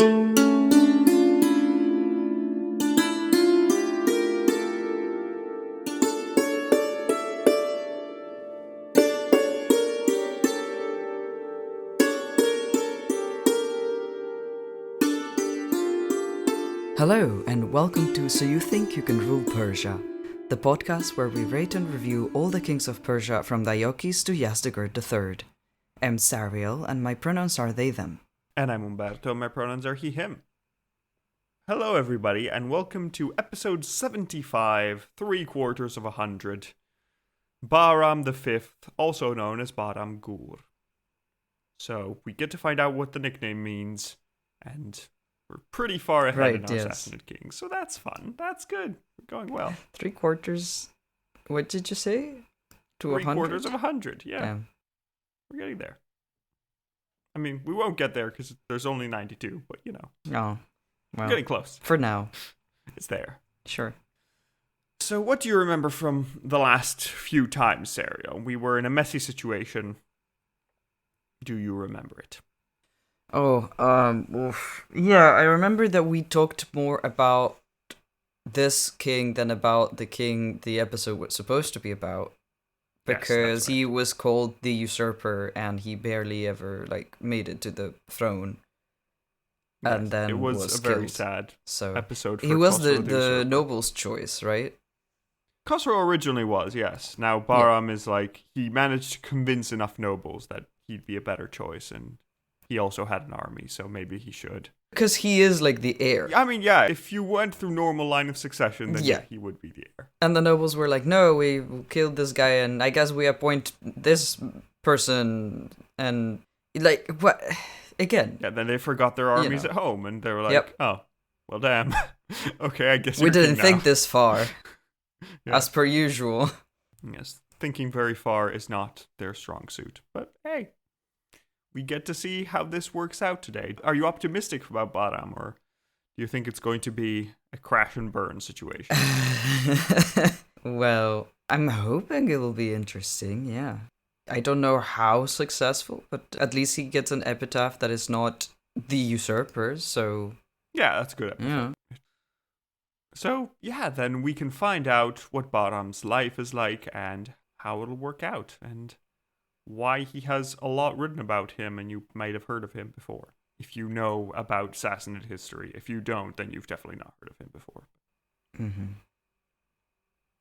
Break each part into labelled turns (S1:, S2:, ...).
S1: Hello, and welcome to So You Think You Can Rule Persia, the podcast where we rate and review all the kings of Persia from Diocles to Yazdegerd III. I'm Sariel, and my pronouns are they, them.
S2: And I'm Umberto, my pronouns are he, him. Hello everybody, and welcome to episode 75, 3/4 Bahram V, also known as Bahram Gur. So, we get to find out what the nickname means, and we're pretty far ahead in our Sassanid kings, so that's fun. That's good. We're going well.
S1: 3/4, what did you say? To 100?
S2: 3/4, yeah.
S1: Damn.
S2: We're getting there. I mean, we won't get there because there's only 92, but you know.
S1: Oh, well.
S2: We're getting close.
S1: For now.
S2: It's there.
S1: Sure.
S2: So what do you remember from the last few times, Sario? We were in a messy situation. Do you remember it?
S1: Yeah, I remember that we talked more about this king than about the king the episode was supposed to be about. Because he was called the usurper and he barely ever, made it to the throne.
S2: Yes,
S1: And then
S2: it was a very
S1: killed.
S2: sad
S1: So
S2: episode for
S1: he was
S2: Khosrow
S1: the noble's choice, right?
S2: Khosrow originally was, yes. Now Bahram is he managed to convince enough nobles that he'd be a better choice, and he also had an army, so maybe he should.
S1: Because he is, the heir.
S2: I mean, yeah, if you went through normal line of succession, then yeah, he would be the heir.
S1: And the nobles were like, no, we killed this guy, and I guess we appoint this person, and, what? Again.
S2: Yeah, then they forgot their armies at home, and they were like, oh, well, damn. Okay, I guess
S1: we didn't think
S2: now.
S1: this far,
S2: Yeah.
S1: as per usual.
S2: Yes, thinking very far is not their strong suit, but hey. We get to see how this works out today. Are you optimistic about Bahram, or do you think it's going to be a crash and burn situation?
S1: Well, I'm hoping it will be interesting, yeah. I don't know how successful, but at least he gets an epitaph that is not the usurper, so...
S2: Yeah, that's a good epitaph. Yeah. So, yeah, then we can find out what Bahram's life is like and how it'll work out, and why he has a lot written about him, and you might have heard of him before. If you know about Sassanid history. If you don't, then you've definitely not heard of him before.
S1: Mm-hmm.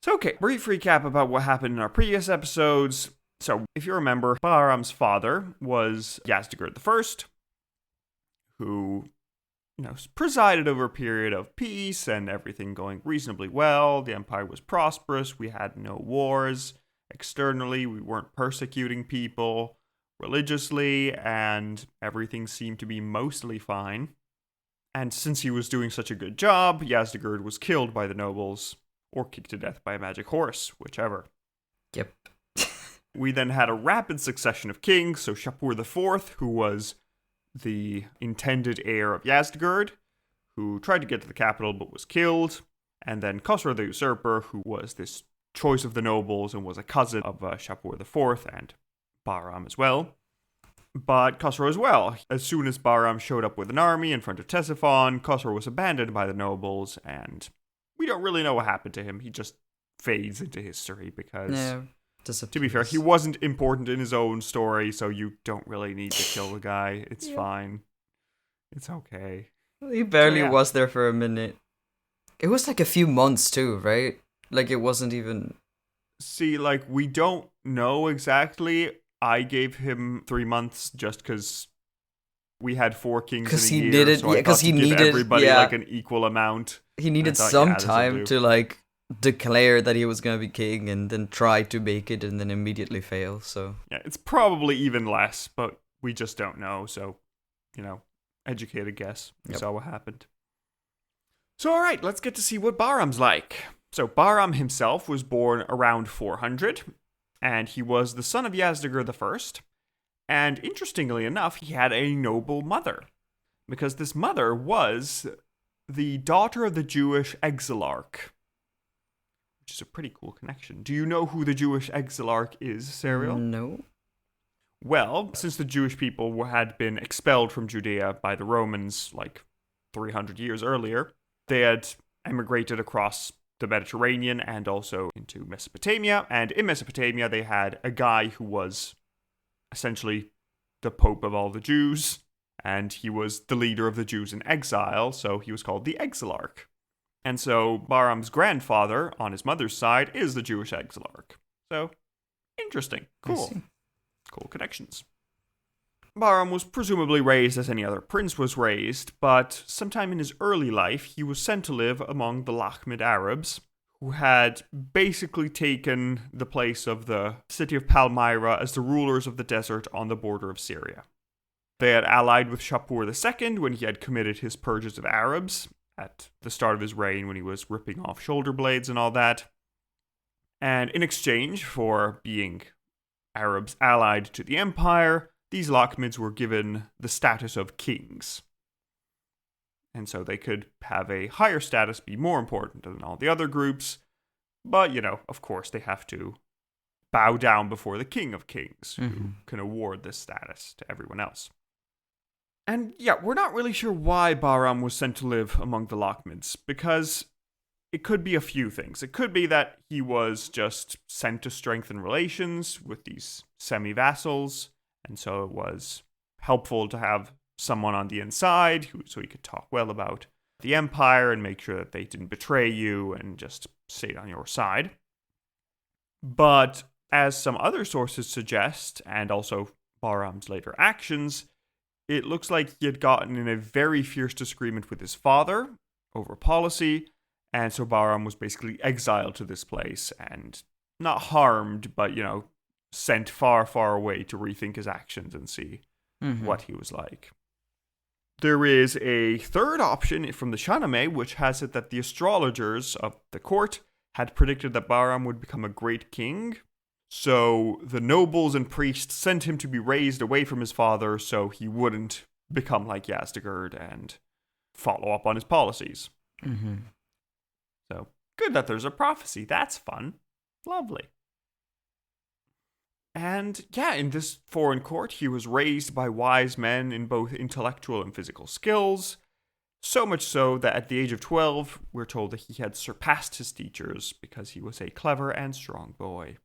S2: So, okay, brief recap about what happened in our previous episodes. So, if you remember, Bahram's father was Yazdegerd I, who, presided over a period of peace and everything going reasonably well. The empire was prosperous. We had no wars. Externally, we weren't persecuting people religiously, and everything seemed to be mostly fine. And since he was doing such a good job, Yazdegerd was killed by the nobles, or kicked to death by a magic horse, whichever.
S1: Yep.
S2: We then had a rapid succession of kings, so Shapur IV, who was the intended heir of Yazdegerd, who tried to get to the capital but was killed, and then Khosrow the usurper, who was this choice of the nobles and was a cousin of Shapur IV and Bahram as well. But Khosrow as well. As soon as Bahram showed up with an army in front of Ctesiphon, Khosrow was abandoned by the nobles, and we don't really know what happened to him. He just fades into history because, to be fair, he wasn't important in his own story, so you don't really need to kill the guy. It's fine. It's okay.
S1: He barely was there for a minute. It was a few months too, right? It wasn't even...
S2: See, we don't know exactly. I gave him 3 months just because we had 4 kings in a year, so I thought he needed everybody an equal amount.
S1: He needed some time to declare that he was going to be king and then try to make it and then immediately fail, so...
S2: Yeah, it's probably even less, but we just don't know, so, educated guess. We saw what happened. So, alright, let's get to see what Bahram's like. So, Bahram himself was born around 400, and he was the son of Yazdegerd I, and interestingly enough, he had a noble mother, because this mother was the daughter of the Jewish exilarch, which is a pretty cool connection. Do you know who the Jewish exilarch is, Serial?
S1: No.
S2: Well, since the Jewish people had been expelled from Judea by the Romans, 300 years earlier. They had emigrated across the Mediterranean and also into Mesopotamia. And in Mesopotamia, they had a guy who was essentially the Pope of all the Jews. And he was the leader of the Jews in exile, so he was called the Exilarch. And so Bahram's grandfather, on his mother's side, is the Jewish Exilarch. So, interesting. Cool. Cool connections. Bahram was presumably raised as any other prince was raised, but sometime in his early life, he was sent to live among the Lakhmid Arabs, who had basically taken the place of the city of Palmyra as the rulers of the desert on the border of Syria. They had allied with Shapur II when he had committed his purges of Arabs at the start of his reign, when he was ripping off shoulder blades and all that. And in exchange for being Arabs allied to the empire, these Lakhmids were given the status of kings. And so they could have a higher status, be more important than all the other groups. But, of course, they have to bow down before the king of kings, who can award this status to everyone else. And yeah, we're not really sure why Bahram was sent to live among the Lakhmids, because it could be a few things. It could be that he was just sent to strengthen relations with these semi-vassals, and so it was helpful to have someone on the inside so he could talk well about the empire and make sure that they didn't betray you and just stayed on your side. But as some other sources suggest, and also Bahram's later actions, it looks like he had gotten in a very fierce disagreement with his father over policy, and so Bahram was basically exiled to this place and not harmed, but, sent far, far away to rethink his actions and see what he was like. There is a third option from the Shahnameh, which has it that the astrologers of the court had predicted that Bahram would become a great king. So the nobles and priests sent him to be raised away from his father so he wouldn't become like Yazdegerd and follow up on his policies. So good that there's a prophecy. That's fun. Lovely. And yeah, in this foreign court, he was raised by wise men in both intellectual and physical skills. So much so that at the age of 12, we're told that he had surpassed his teachers because he was a clever and strong boy.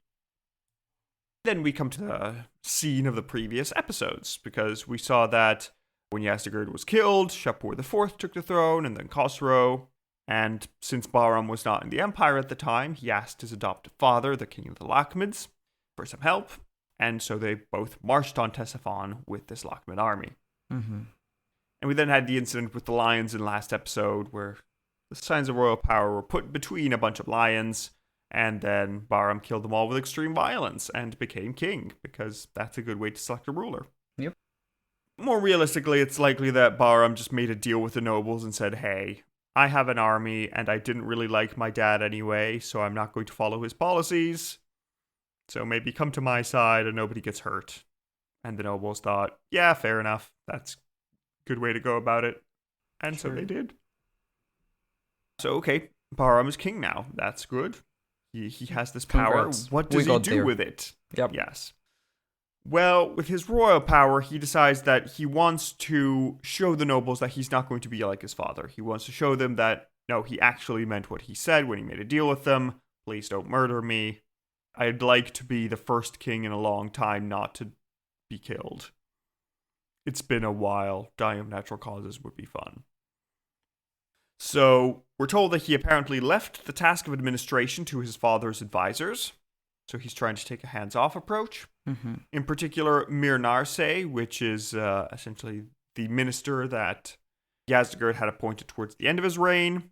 S2: Then we come to the scene of the previous episodes, because we saw that when Yazdegerd was killed, Shapur IV took the throne, and then Khosrow. And since Bahram was not in the empire at the time, he asked his adoptive father, the king of the Lakhmids, for some help, and so they both marched on Ctesiphon with this Lakhmid army. And we then had the incident with the lions in last episode, where the signs of royal power were put between a bunch of lions, and then Bahram killed them all with extreme violence and became king, because that's a good way to select a ruler.
S1: Yep.
S2: More realistically, it's likely that Bahram just made a deal with the nobles and said, hey, I have an army, and I didn't really like my dad anyway, so I'm not going to follow his policies. So maybe come to my side and nobody gets hurt. And the nobles thought, yeah, fair enough. That's a good way to go about it. And so they did. So, okay, Bahram is king now. That's good. He has this power.
S1: Congrats.
S2: What does he do with it?
S1: Yep.
S2: Yes. Well, with his royal power, he decides that he wants to show the nobles that he's not going to be like his father. He wants to show them that, no, he actually meant what he said when he made a deal with them. Please don't murder me. I'd like to be the first king in a long time not to be killed. It's been a while. Dying of natural causes would be fun. So, we're told that he apparently left the task of administration to his father's advisors. So he's trying to take a hands-off approach. In particular, Mir Narseh, which is essentially the minister that Yazdegerd had appointed towards the end of his reign.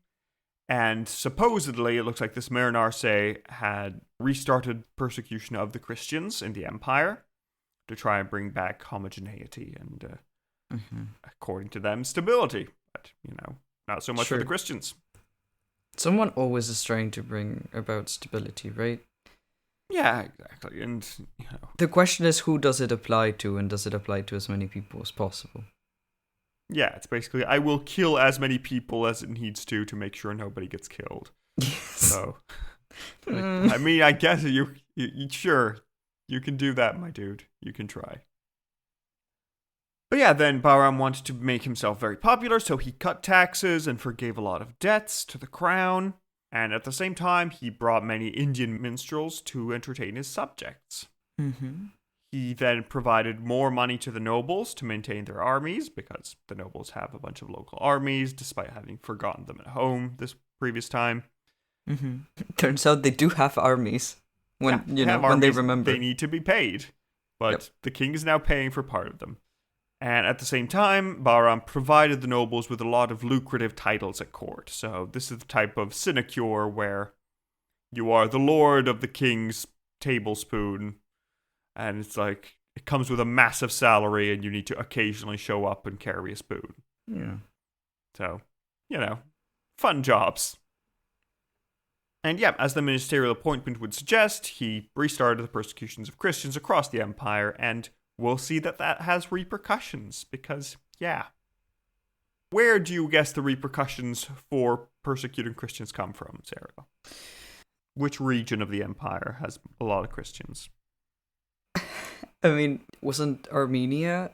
S2: And supposedly, it looks like this Mir Narseh had restarted persecution of the Christians in the empire to try and bring back homogeneity and, according to them, stability. But, not so much for the Christians.
S1: Someone always is trying to bring about stability, right?
S2: Yeah, exactly. And,
S1: the question is, who does it apply to, and does it apply to as many people as possible?
S2: Yeah, it's basically, I will kill as many people as it needs to make sure nobody gets killed.
S1: Yes.
S2: So, I mean, I guess you sure, you can do that, my dude. You can try. But yeah, then Bahram wanted to make himself very popular, so he cut taxes and forgave a lot of debts to the crown. And at the same time, he brought many Indian minstrels to entertain his subjects.
S1: Mm-hmm.
S2: He then provided more money to the nobles to maintain their armies, because the nobles have a bunch of local armies, despite having forgotten them at home this previous time.
S1: Mm-hmm. Turns out they do have armies when
S2: when
S1: they remember.
S2: They need to be paid, but the king is now paying for part of them. And at the same time, Bahram provided the nobles with a lot of lucrative titles at court. So this is the type of sinecure where you are the lord of the king's tablespoon, and it's like it comes with a massive salary, and you need to occasionally show up and carry a spoon.
S1: Yeah.
S2: So, fun jobs. And yeah, as the ministerial appointment would suggest, he restarted the persecutions of Christians across the empire, and we'll see that has repercussions, because, where do you guess the repercussions for persecuting Christians come from, Sarah? Which region of the empire has a lot of Christians?
S1: I mean, wasn't Armenia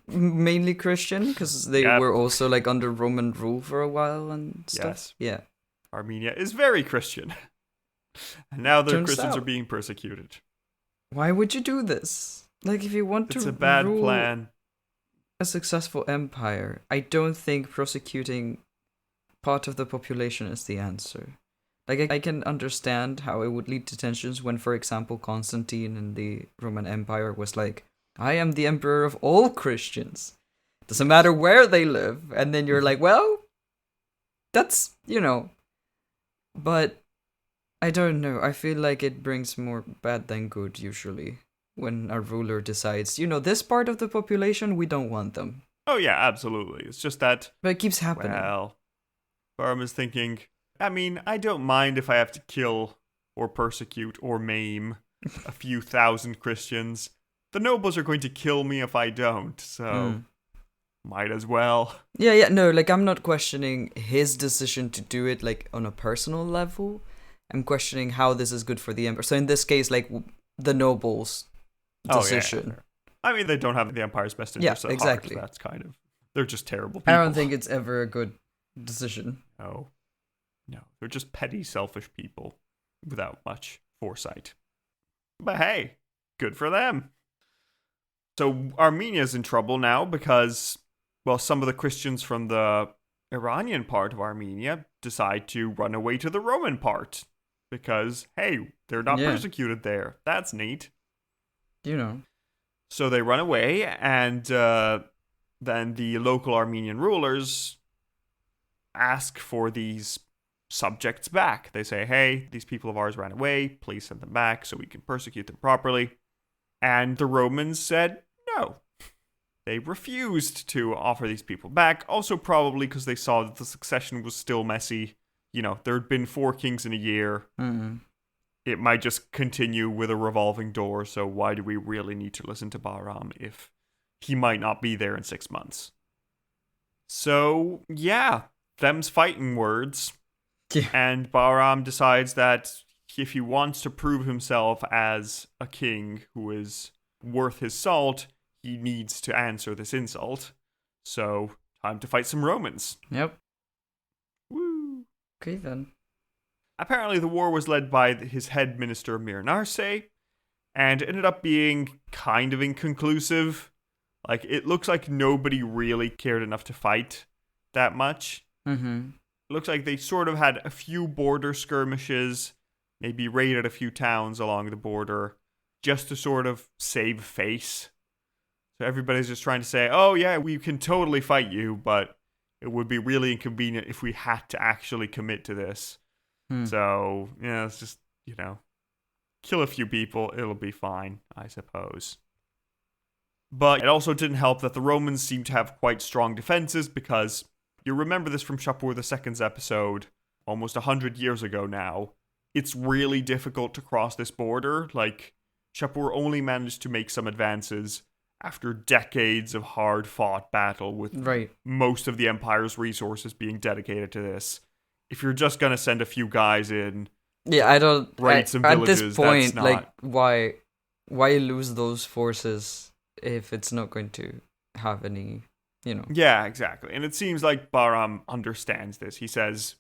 S1: mainly Christian? Because they were also like under Roman rule for a while and stuff.
S2: Yes.
S1: Yeah.
S2: Armenia is very Christian. And now the Christians are being persecuted.
S1: Why would you do this? Like, if you want to
S2: It's a bad
S1: rule
S2: plan.
S1: a successful empire, I don't think prosecuting part of the population is the answer. Like, I can understand how it would lead to tensions when, for example, Constantine in the Roman Empire was like, I am the emperor of all Christians. Doesn't matter where they live. And then you're like, well, that's, But I don't know. I feel like it brings more bad than good, usually, when a ruler decides, this part of the population, we don't want them.
S2: Oh, yeah, absolutely. It's just that...
S1: But it keeps happening.
S2: Well, Bahram is thinking, I don't mind if I have to kill or persecute or maim a few thousand Christians. The nobles are going to kill me if I don't, so might as well.
S1: Yeah, no, like, I'm not questioning his decision to do it, like, on a personal level. I'm questioning how this is good for the emperor. So in this case, like, the nobles' decision.
S2: Oh, yeah. They don't have the empire's best interests at
S1: exactly.
S2: heart. That's kind of... They're just terrible people.
S1: I don't think it's ever a good decision.
S2: No, they're just petty, selfish people without much foresight. But hey, good for them. So Armenia's in trouble now because, some of the Christians from the Iranian part of Armenia decide to run away to the Roman part because, hey, they're not persecuted there. That's neat. So they run away, and then the local Armenian rulers ask for these subjects back. They say, hey, these people of ours ran away. Please send them back so we can persecute them properly. And the Romans said no. They refused to offer these people back. Also probably because they saw that the succession was still messy. There had been 4 kings in a year.
S1: Mm-hmm.
S2: It might just continue with a revolving door. So why do we really need to listen to Bahram if he might not be there in 6 months? So, them's fighting words.
S1: Yeah.
S2: And Bahram decides that if he wants to prove himself as a king who is worth his salt, he needs to answer this insult. So, time to fight some Romans.
S1: Yep.
S2: Woo.
S1: Okay, then.
S2: Apparently, the war was led by his head minister, Mir Narseh, and ended up being kind of inconclusive. Like, it looks like nobody really cared enough to fight that much.
S1: Mm-hmm.
S2: It looks like they sort of had a few border skirmishes, maybe raided a few towns along the border, just to sort of save face. So everybody's just trying to say, oh yeah, we can totally fight you, but it would be really inconvenient if we had to actually commit to this. So, it's just, kill a few people, it'll be fine, I suppose. But it also didn't help that the Romans seemed to have quite strong defenses, because you remember this from Shapur II's episode, almost 100 years ago now. It's really difficult to cross this border. Like, Shapur only managed to make some advances after decades of hard-fought battle with most of the Empire's resources being dedicated to this. If you're just going to send a few guys in,
S1: I don't...
S2: raid some villages,
S1: at this point,
S2: that's not...
S1: why lose those forces if it's not going to have any,
S2: Yeah, exactly. And it seems like Bahram understands this. He says,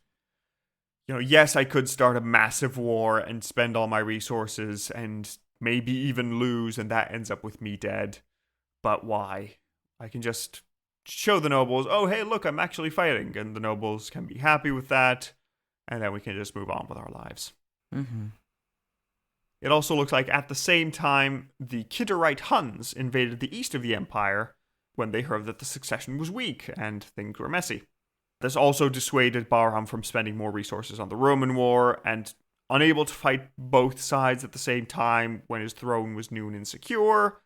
S2: yes, I could start a massive war and spend all my resources and maybe even lose, and that ends up with me dead. But why? I can just show the nobles, oh, hey, look, I'm actually fighting. And the nobles can be happy with that. And then we can just move on with our lives.
S1: Mm-hmm.
S2: It also looks like at the same time, the Kidderite Huns invaded the east of the empire when they heard that the succession was weak and things were messy. This also dissuaded Bahram from spending more resources on the Roman war, and unable to fight both sides at the same time when his throne was new and insecure,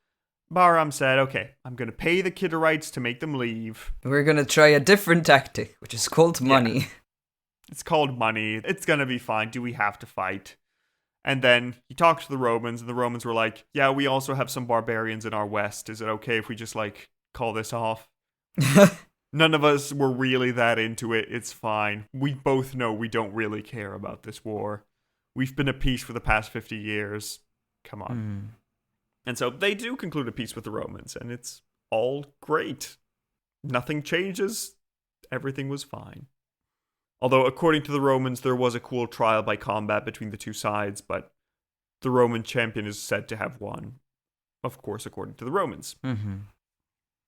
S2: Bahram said, okay, I'm going to pay the Kidderites to make them leave.
S1: We're going to try a different tactic, which is called money.
S2: Yeah. It's called money. It's going to be fine. Do we have to fight? And then he talked to the Romans, and the Romans were like, yeah, we also have some barbarians in our west. Is it okay if we just, call this off? None of us were really that into it. It's fine. We both know we don't really care about this war. We've been at peace for the past 50 years. Come on. And so they do conclude a peace with the Romans, and it's all great. Nothing changes. Everything was fine. Although, according to the Romans, there was a cool trial by combat between the two sides, but the Roman champion is said to have won. Of course, according to the Romans.
S1: Mm-hmm.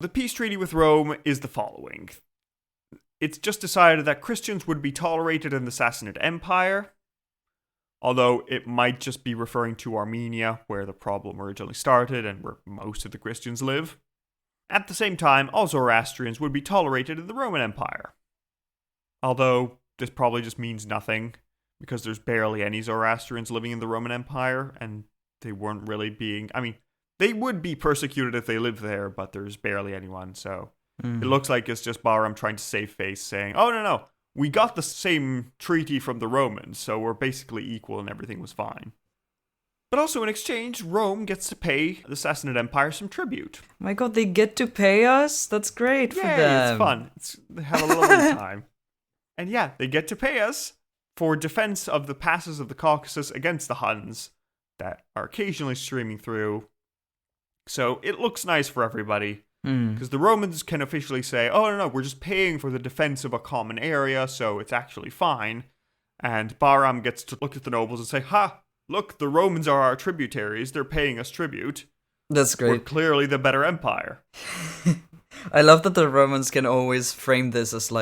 S2: The peace treaty with Rome is the following. It's just decided that Christians would be tolerated in the Sassanid Empire, although it might just be referring to Armenia, where the problem originally started and where most of the Christians live. At the same time, all Zoroastrians would be tolerated in the Roman Empire. Although this probably just means nothing, because there's barely any Zoroastrians living in the Roman Empire, and they weren't really being... they would be persecuted if they lived there, but there's barely anyone, so... It looks like it's just Bahram trying to save face, saying, oh, no, we got the same treaty from the Romans, so we're basically equal and everything was fine. But also in exchange, Rome gets to pay the Sassanid Empire some tribute.
S1: My god, they get to pay us? That's great for them.
S2: Yeah, it's fun. They have a lovely time. And yeah, they get to pay us for defense of the passes of the Caucasus against the Huns that are occasionally streaming through. So it looks nice for everybody. Because the Romans can officially say, oh, no, we're just paying for the defense of a common area, so it's actually fine. And Bahram gets to look at the nobles and say, ha, look, the Romans are our tributaries. They're paying us tribute.
S1: That's great.
S2: We're clearly the better empire.
S1: I love that the Romans can always frame this as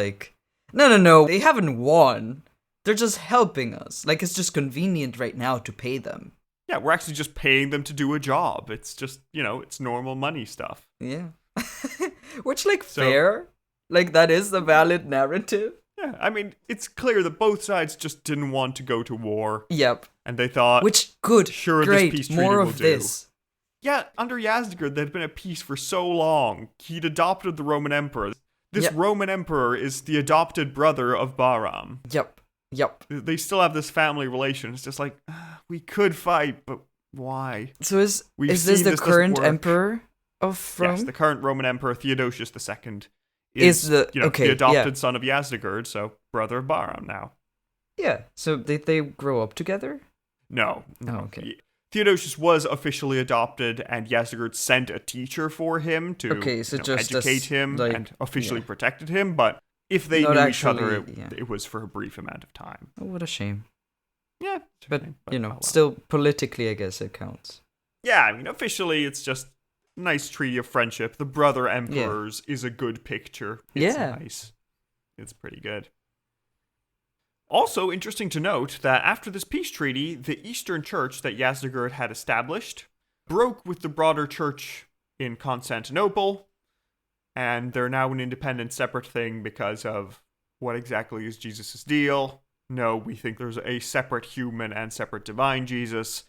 S1: no, they haven't won. They're just helping us. It's just convenient right now to pay them.
S2: Yeah, we're actually just paying them to do a job. It's just, it's normal money stuff.
S1: Yeah. Which, fair? That is the valid narrative?
S2: Yeah, it's clear that both sides just didn't want to go to war.
S1: Yep.
S2: And they thought, sure,
S1: great,
S2: this peace treaty
S1: more
S2: will
S1: of
S2: do.
S1: this.
S2: Yeah, under Yazdegerd, there'd been at peace for so long. He'd adopted the Roman emperor. This Roman emperor is the adopted brother of Bahram.
S1: Yep.
S2: They still have this family relation. It's just we could fight, but why?
S1: So is this the current emperor of Rome?
S2: Yes, the current Roman emperor, Theodosius II, is the adopted son of Yazdegerd, so brother of Bahram now.
S1: Yeah, so they grow up together?
S2: No.
S1: Oh, okay.
S2: Theodosius was officially adopted, and Yazdegerd sent a teacher for him to educate him and officially protected him, but if they knew each other, it was for a brief amount of time.
S1: Oh, what a shame.
S2: Yeah.
S1: But still politically, I guess it counts.
S2: Yeah, officially, it's just a nice treaty of friendship. The brother emperors is a good picture. It's nice. It's pretty good. Also, interesting to note that after this peace treaty, the Eastern Church that Yazdegerd had established broke with the broader church in Constantinople, and they're now an independent, separate thing because of what exactly is Jesus' deal. No, we think there's a separate human and separate divine Jesus.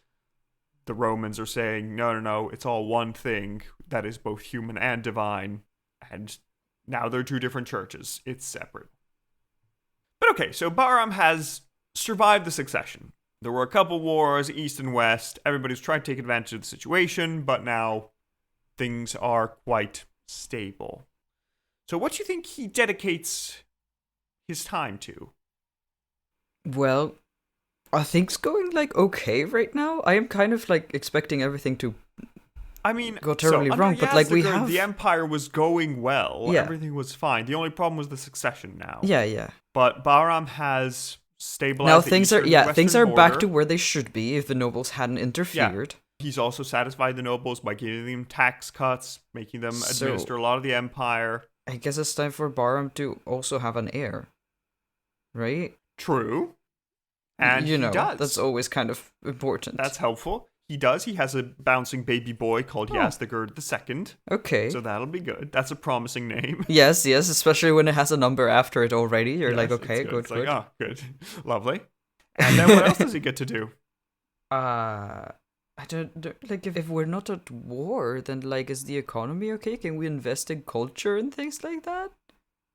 S2: The Romans are saying, no, it's all one thing that is both human and divine, and now they're two different churches. It's separate. But okay, so Bahram has survived the succession. There were a couple wars, east and west. Everybody's trying to take advantage of the situation, but now things are quite stable. So what do you think he dedicates his time to?
S1: Well, are things going okay right now? I am kind of expecting everything to
S2: I mean,
S1: go terribly
S2: under
S1: wrong, but like we
S2: Yazdegerd,
S1: have
S2: the empire was going well.
S1: Yeah.
S2: Everything was fine. The only problem was the succession now.
S1: yeah.
S2: But Bahram has stabilized
S1: Now
S2: the
S1: things are
S2: eastern and
S1: things
S2: western
S1: are back
S2: border.
S1: to where they should be if the nobles hadn't interfered.
S2: He's also satisfied the nobles by giving them tax cuts, making them
S1: So-
S2: administer a lot of the empire.
S1: I guess it's time for Bahram to also have an heir, right?
S2: True. And
S1: you
S2: he
S1: know,
S2: does.
S1: that's always kind of important.
S2: That's helpful. He does. He has a bouncing baby boy called Yazdegerd II.
S1: okay.
S2: So that'll be good. That's a promising name.
S1: Yes, especially when it has a number after it already. You're
S2: Yes,
S1: like,
S2: it's
S1: okay,
S2: good.
S1: good,
S2: It's
S1: good.
S2: like, oh, good. Lovely. And then what else does he get to do?
S1: I don't like if we're not at war, then like is the economy okay? Can we invest in culture and things like that?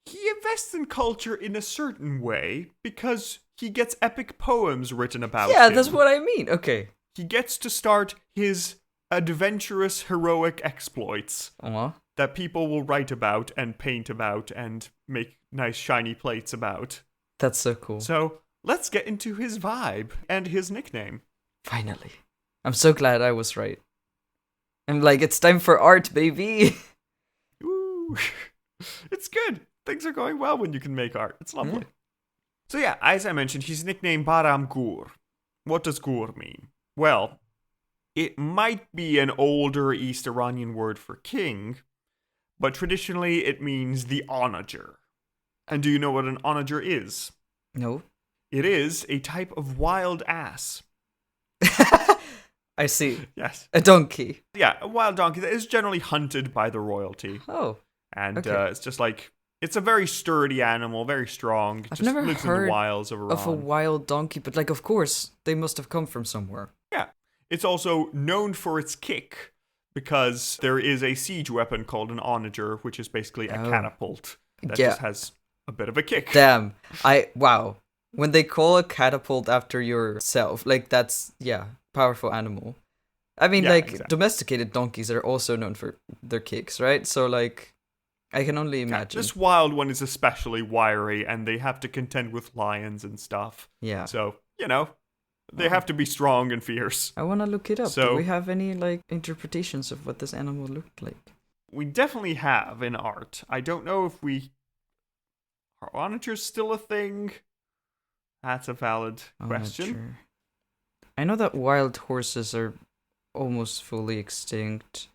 S2: He invests in culture in a certain way because he gets epic poems written about
S1: Yeah,
S2: him.
S1: that's what I mean. Okay.
S2: He gets to start his adventurous, heroic exploits that people will write about and paint about and make nice shiny plates about.
S1: That's so cool.
S2: So let's get into his vibe and his nickname.
S1: Finally. I'm so glad I was right. I'm like, it's time for art, baby.
S2: Ooh. It's good. Things are going well when you can make art. It's lovely.
S1: Yeah.
S2: So yeah, as I mentioned, he's nicknamed Bahram Gur. What does Gur mean? Well, it might be an older East Iranian word for king, but traditionally it means the onager. And do you know what an onager is?
S1: No.
S2: It is a type of wild ass.
S1: I see.
S2: Yes.
S1: A donkey.
S2: Yeah, a wild donkey that is generally hunted by the royalty.
S1: Oh.
S2: And
S1: Okay.
S2: it's just like, it's a very sturdy animal, very strong. It
S1: I've
S2: just
S1: never
S2: lives in
S1: heard
S2: the wilds of Iran.
S1: Of a wild donkey, but like, of course, they must have come from somewhere.
S2: Yeah. It's also known for its kick because there is a siege weapon called an onager, which is basically a catapult that
S1: Yeah.
S2: just has a bit of a kick.
S1: Damn. Wow. When they call a catapult after yourself, like that's, powerful animal. I mean,
S2: Yeah,
S1: like,
S2: exactly.
S1: domesticated donkeys are also known for their kicks, right? So, like, I can only
S2: Yeah,
S1: imagine.
S2: this wild one is especially wiry, and they have to contend with lions and stuff.
S1: Yeah.
S2: So, they have to be strong and fierce.
S1: I want to look it up.
S2: So-
S1: Do we have any, like, interpretations of what this animal looked like?
S2: We definitely have in art. I don't know if are onagers still a thing? That's a valid question.
S1: Onager. I know that wild horses are almost fully extinct,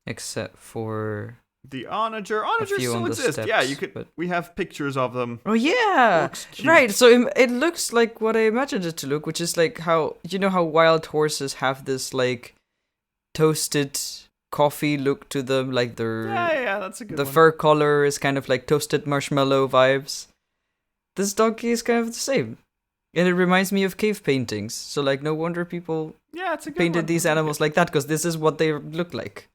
S1: except for...
S2: The onagers
S1: few on
S2: still
S1: the
S2: exist. Yeah,
S1: steppes, but-
S2: we have pictures of them.
S1: Oh yeah,
S2: Looks cute.
S1: right. So it looks like what I imagined it to look, which is like how how wild horses have this like toasted coffee look to them, like their
S2: Yeah, that's a good
S1: the
S2: one.
S1: fur color is kind of like toasted marshmallow vibes. This donkey is kind of the same, and it reminds me of cave paintings. So like, no wonder people
S2: Yeah, it's a good
S1: painted
S2: one.
S1: these animals like that, because this is what they look like.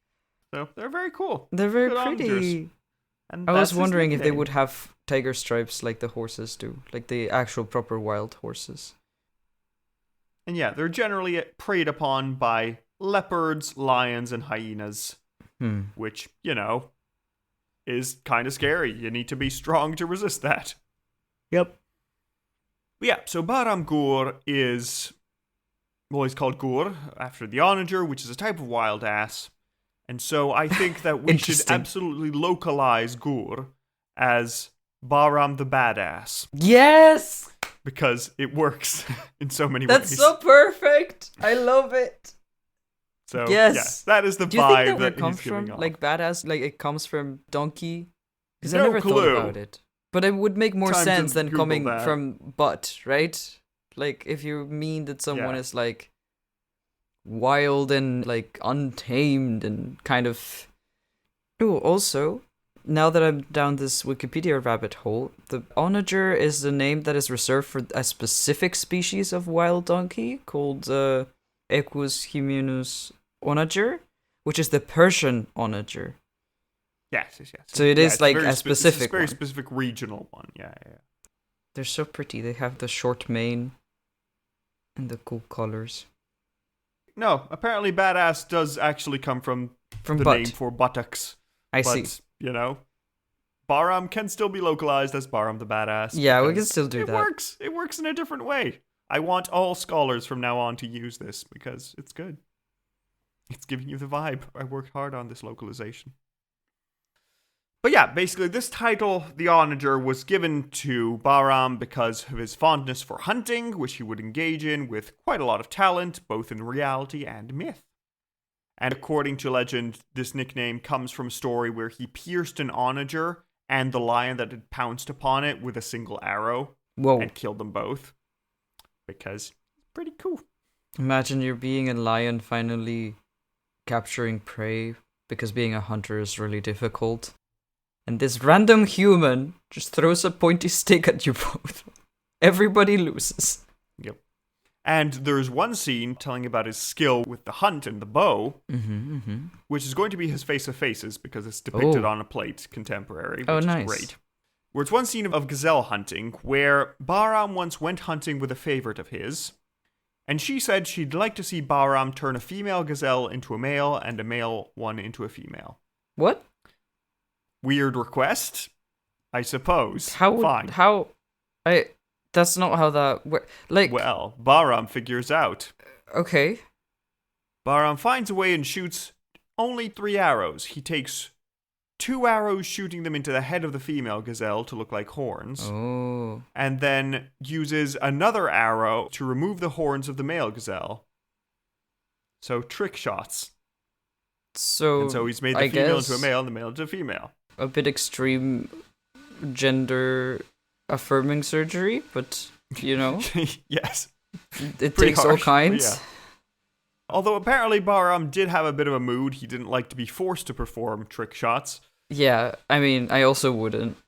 S2: So they're very cool.
S1: They're very
S2: Good
S1: pretty.
S2: onagers. And
S1: I
S2: that's
S1: was
S2: his
S1: wondering if they
S2: nickname.
S1: would have tiger stripes like the horses do, like the actual proper wild horses.
S2: And yeah, they're generally preyed upon by leopards, lions, and hyenas, which, is kind of scary. You need to be strong to resist that.
S1: Yep.
S2: But yeah, so Bahram Gur is, well, he's called Gur after the onager, which is a type of wild ass. And so I think that we should
S1: Interesting.
S2: absolutely localize Gur as Bahram the Badass,
S1: Yes!
S2: because it works in so many
S1: That's
S2: ways.
S1: so perfect! I love it!
S2: So,
S1: Yes.
S2: yeah, that is the
S1: Do you think
S2: vibe
S1: that where
S2: that
S1: it comes
S2: he's giving
S1: from?
S2: off.
S1: Like badass, like it comes from donkey? Because I
S2: No
S1: never thought
S2: clue.
S1: about it. But it would make more
S2: Time to
S1: sense than
S2: Google
S1: coming
S2: that.
S1: from butt, right? Like if you mean that someone
S2: Yeah.
S1: is like wild and like untamed and kind of... Oh, also, now that I'm down this Wikipedia rabbit hole, the onager is the name that is reserved for a specific species of wild donkey called Equus humanus onager, which is the Persian onager.
S2: Yes.
S1: So it is
S2: it's
S1: like
S2: very
S1: a specific
S2: it's a very
S1: one.
S2: specific regional one. Yeah.
S1: They're so pretty. They have the short mane and the cool colors.
S2: No, apparently badass does actually come from
S1: From
S2: the
S1: butt.
S2: name for buttocks.
S1: I
S2: But,
S1: see.
S2: Bahram can still be localized as Bahram the Badass.
S1: Yeah, we
S2: because
S1: can still do
S2: it
S1: that.
S2: works. It works in a different way. I want all scholars from now on to use this because it's good. It's giving you the vibe. I worked hard on this localization. But yeah, basically this title, the Onager, was given to Bahram because of his fondness for hunting, which he would engage in with quite a lot of talent, both in reality and myth. And according to legend, this nickname comes from a story where he pierced an onager and the lion that had pounced upon it with a single arrow.
S1: Whoa.
S2: And killed them both. Because pretty cool.
S1: Imagine you're being a lion finally capturing prey, because being a hunter is really difficult. And this random human just throws a pointy stick at you both. Everybody loses.
S2: Yep. And there's one scene telling about his skill with the hunt and the bow, which is going to be his Face of Faces because it's depicted on a plate contemporary, which is great. Where it's one scene of gazelle hunting where Bahram once went hunting with a favorite of his, and she said she'd like to see Bahram turn a female gazelle into a male and a male one into a female.
S1: What?
S2: Weird request, I suppose.
S1: Fine. That's not how that works.
S2: Well, Bahram figures out.
S1: Okay.
S2: Bahram finds a way and shoots only 3 arrows. He takes 2 arrows, shooting them into the head of the female gazelle to look like horns.
S1: Oh.
S2: And then uses another arrow to remove the horns of the male gazelle. So trick shots. So he's made the female into a male and the male into a female.
S1: A bit extreme gender affirming surgery, but
S2: yes.
S1: It takes harsh, all kinds.
S2: Yeah. Although apparently Bahram did have a bit of a mood. He didn't like to be forced to perform trick shots.
S1: Yeah, I mean, I also wouldn't,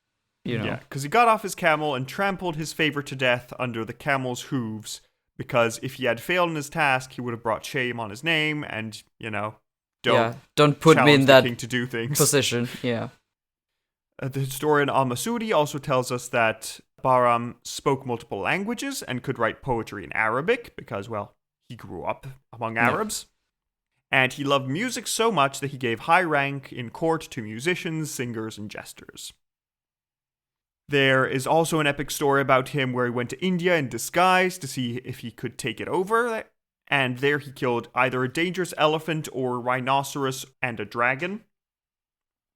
S2: Yeah, because he got off his camel and trampled his favorite to death under the camel's hooves, because if he had failed in his task, he would have brought shame on his name, and,
S1: don't put me in that
S2: king to do things.
S1: Position, yeah.
S2: The historian Al-Masudi also tells us that Bahram spoke multiple languages and could write poetry in Arabic, because, well, he grew up among Arabs. And he loved music so much that he gave high rank in court to musicians, singers, and jesters. There is also an epic story about him where he went to India in disguise to see if he could take it over, and there he killed either a dangerous elephant or a rhinoceros and a dragon.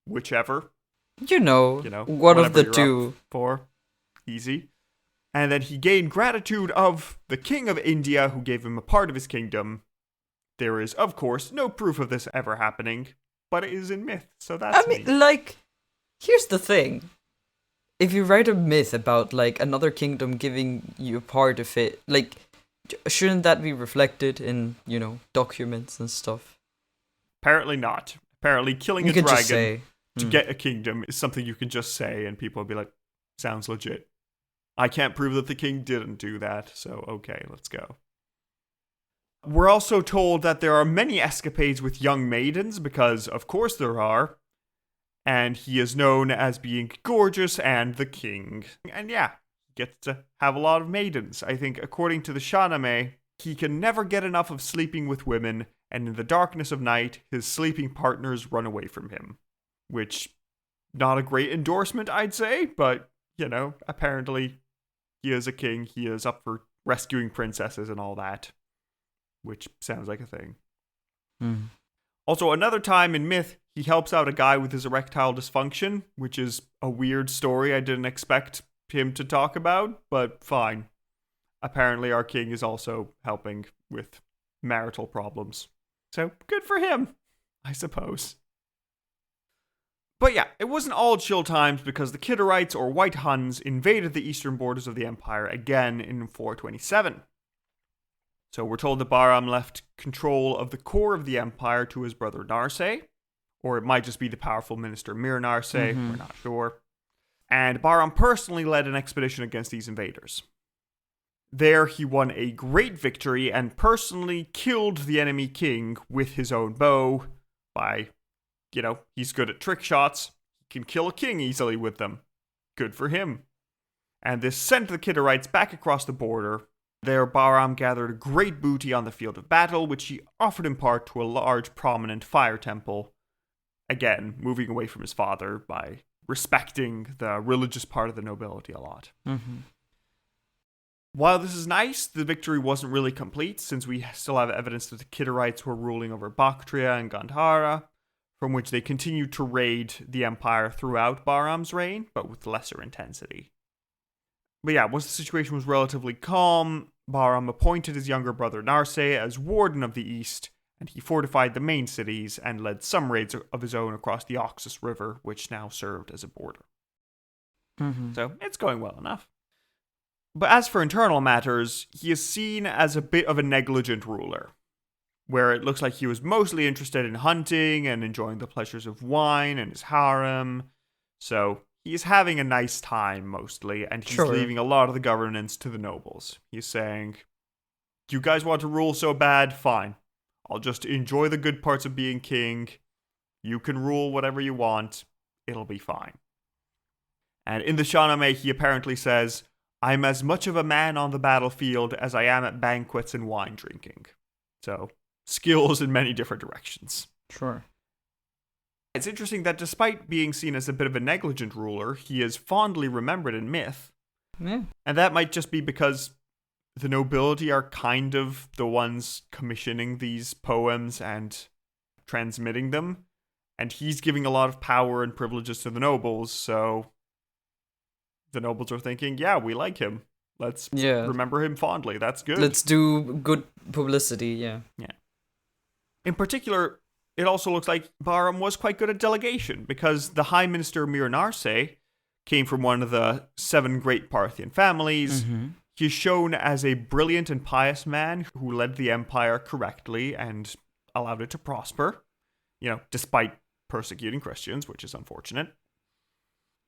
S2: Whichever. One of the two. For easy. And then he gained gratitude of the king of India, who gave him a part of his kingdom. There is, of course, no proof of this ever happening, but it is in myth, so that's
S1: here's the thing. If you write a myth about, another kingdom giving you a part of it, shouldn't that be reflected in, documents and stuff?
S2: Apparently not. Apparently killing a dragon to get a kingdom is something you can just say, and people will be like, sounds legit. I can't prove that the king didn't do that, so okay, let's go. We're also told that there are many escapades with young maidens, because of course there are. And he is known as being gorgeous and the king. And yeah, gets to have a lot of maidens. I think according to the Shahnameh, he can never get enough of sleeping with women, and in the darkness of night, his sleeping partners run away from him. Which, not a great endorsement, I'd say, but, apparently he is a king. He is up for rescuing princesses and all that. Which sounds like a thing. Also, another time in myth, he helps out a guy with his erectile dysfunction, which is a weird story I didn't expect him to talk about, but fine. Apparently our king is also helping with marital problems. So, good for him, I suppose. But yeah, it wasn't all chill times because the Kidarites or White Huns invaded the eastern borders of the empire again in 427. So we're told that Bahram left control of the core of the empire to his brother Narseh, or it might just be the powerful minister Mir Narseh, we're not sure. And Bahram personally led an expedition against these invaders. There he won a great victory and personally killed the enemy king with his own bow by, he's good at trick shots, he can kill a king easily with them. Good for him. And this sent the Kidarites back across the border. There, Bahram gathered a great booty on the field of battle, which he offered in part to a large, prominent fire temple. Again, moving away from his father by respecting the religious part of the nobility a lot. While this is nice, the victory wasn't really complete, since we still have evidence that the Kidarites were ruling over Bactria and Gandhara, from which they continued to raid the empire throughout Bahram's reign, but with lesser intensity. But yeah, once the situation was relatively calm, Bahram appointed his younger brother Narse as warden of the east, and he fortified the main cities and led some raids of his own across the Oxus River, which now served as a border. So it's going well enough. But as for internal matters, he is seen as a bit of a negligent ruler, where it looks like he was mostly interested in hunting and enjoying the pleasures of wine and his harem. So he's having a nice time mostly, and he's leaving a lot of the governance to the nobles. He's saying, you guys want to rule so bad? Fine. I'll just enjoy the good parts of being king. You can rule whatever you want. It'll be fine. And in the Shahnameh, he apparently says, I'm as much of a man on the battlefield as I am at banquets and wine drinking. So, skills in many different directions.
S1: Sure.
S2: It's interesting that despite being seen as a bit of a negligent ruler, he is fondly remembered in myth.
S1: Yeah.
S2: And that might just be because the nobility are kind of the ones commissioning these poems and transmitting them. And he's giving a lot of power and privileges to the nobles, so the nobles are thinking, yeah, we like him. Let's remember him fondly. That's good.
S1: Let's do good publicity, yeah.
S2: Yeah. In particular, it also looks like Bahram was quite good at delegation, because the High Minister Mir Narse came from one of the 7 great Parthian families. He's shown as a brilliant and pious man who led the empire correctly and allowed it to prosper, despite persecuting Christians, which is unfortunate.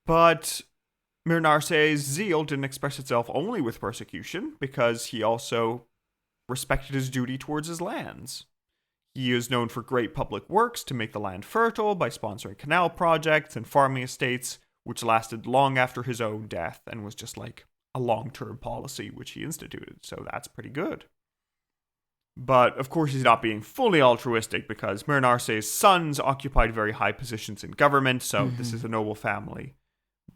S2: But Mir Narse's zeal didn't express itself only with persecution, because he also respected his duty towards his lands. He is known for great public works to make the land fertile by sponsoring canal projects and farming estates, which lasted long after his own death and was just like a long-term policy which he instituted. So that's pretty good. But of course he's not being fully altruistic, because Mir Narse's sons occupied very high positions in government, so this is a noble family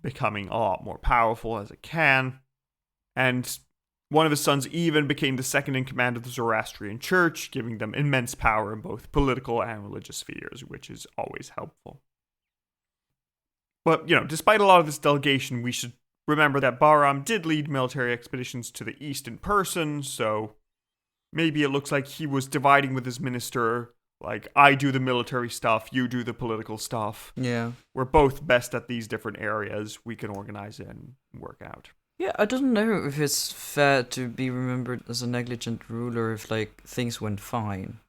S2: becoming a lot more powerful as it can. And one of his sons even became the second in command of the Zoroastrian Church, giving them immense power in both political and religious spheres, which is always helpful. But, despite a lot of this delegation, we should remember that Bahram did lead military expeditions to the east in person, so maybe it looks like he was dividing with his minister, like, I do the military stuff, you do the political stuff.
S1: Yeah.
S2: We're both best at these different areas. We can organize it and work out.
S1: Yeah, I don't know if it's fair to be remembered as a negligent ruler if, things went fine.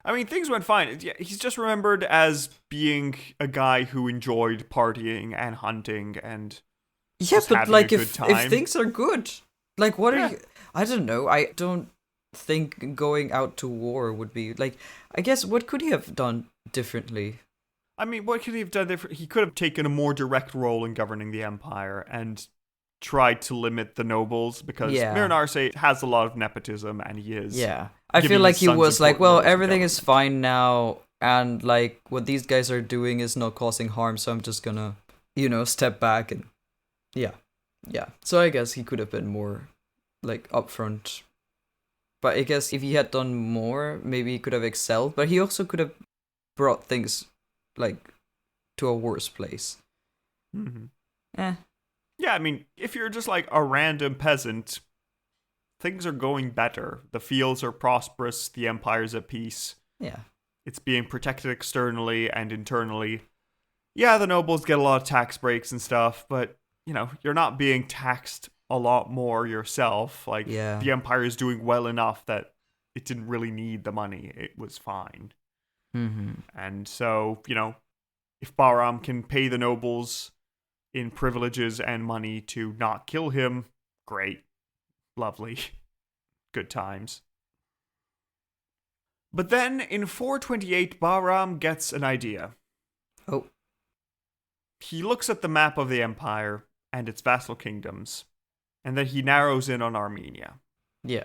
S2: I mean, things went fine. He's just remembered as being a guy who enjoyed partying and hunting and just having a good time.
S1: If things are good, what are you... I don't know. I don't think going out to war would be, I guess, what could he have done differently?
S2: I mean, what could he have done different? He could have taken a more direct role in governing the empire and tried to limit the nobles, because Mir Narse has a lot of nepotism, and he is.
S1: Yeah. I feel like he was like, well, everything is fine now, and what these guys are doing is not causing harm, so I'm just gonna, step back and yeah. So I guess he could have been more upfront. But I guess if he had done more, maybe he could have excelled, but he also could have brought things to a worse place.
S2: Yeah, I mean, if you're just a random peasant, things are going better. The fields are prosperous, the empire's at peace.
S1: Yeah.
S2: It's being protected externally and internally. Yeah, the nobles get a lot of tax breaks and stuff, but, you're not being taxed a lot more yourself. The empire is doing well enough that it didn't really need the money. It was fine. And so, if Bahram can pay the nobles in privileges and money to not kill him, great. Lovely. Good times. But then, in 428, Bahram gets an idea.
S1: Oh.
S2: He looks at the map of the empire and its vassal kingdoms, and then he narrows in on Armenia.
S1: Yeah.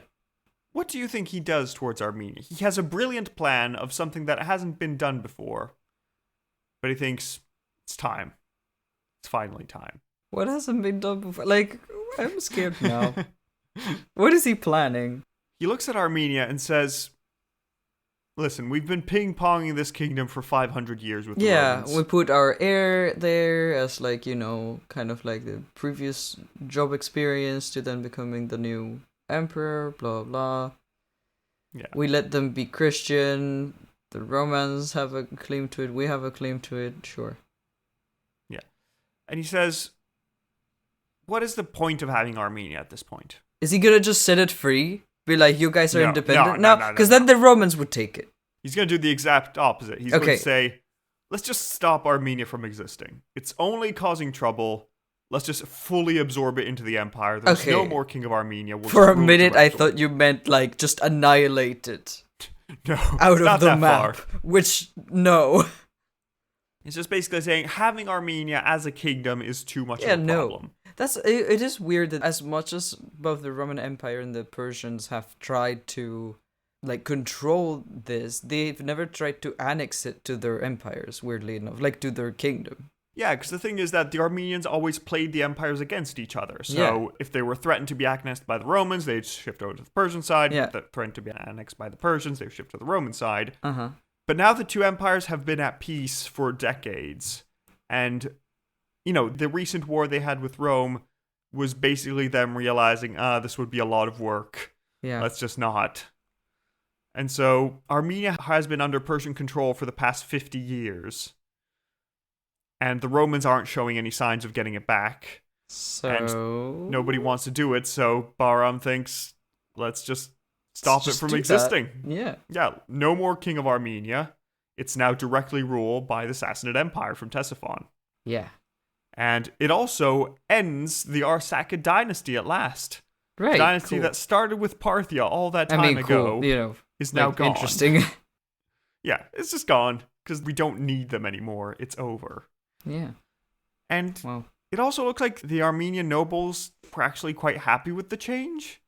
S2: What do you think he does towards Armenia? He has a brilliant plan of something that hasn't been done before, but he thinks, it's time. It's finally time.
S1: What hasn't been done before? I'm scared now. What is he planning?
S2: He looks at Armenia and says, listen, we've been ping-ponging this kingdom for 500 years with the Romans.
S1: We put our heir there as like, you know, kind of like the previous job experience to then becoming the new emperor, blah, blah.
S2: Yeah.
S1: We let them be Christian. The Romans have a claim to it. We have a claim to it. Sure.
S2: Yeah. And he says, what is the point of having Armenia at this point?
S1: Is he gonna just set it free? Be like, you guys are independent?
S2: No,
S1: because then the Romans would take it.
S2: He's going to do the exact opposite. He's going to say, let's just stop Armenia from existing. It's only causing trouble. Let's just fully absorb it into the empire. There's no more king of Armenia.
S1: For a minute, I thought you meant, like, just annihilate it.
S2: No,
S1: out of the map.
S2: Far.
S1: Which, no.
S2: It's just basically saying having Armenia as a kingdom is too much of a problem.
S1: It is weird that as much as both the Roman Empire and the Persians have tried to like control this, they've never tried to annex it to their empires, weirdly enough, like to their kingdom.
S2: Yeah, because the thing is that the Armenians always played the empires against each other. So if they were threatened to be annexed by the Romans, they'd shift over to the Persian side. If they're threatened to be annexed by the Persians, they'd shift to the Roman side. But now the two empires have been at peace for decades. And, you know, the recent war they had with Rome was basically them realizing, this would be a lot of work.
S1: Yeah.
S2: Let's just not. And so Armenia has been under Persian control for the past 50 years. And the Romans aren't showing any signs of getting it back.
S1: So
S2: and nobody wants to do it, so Bahram thinks, let's just stop it from existing.
S1: That.
S2: Yeah, no more king of Armenia. It's now directly ruled by the Sassanid Empire from Ctesiphon.
S1: Yeah.
S2: And it also ends the Arsacid dynasty at last.
S1: Right.
S2: The dynasty that started with Parthia all that time ago is now gone.
S1: Interesting.
S2: Yeah, it's just gone because we don't need them anymore. It's over.
S1: Yeah.
S2: And it also looks like the Armenian nobles were actually quite happy with the change.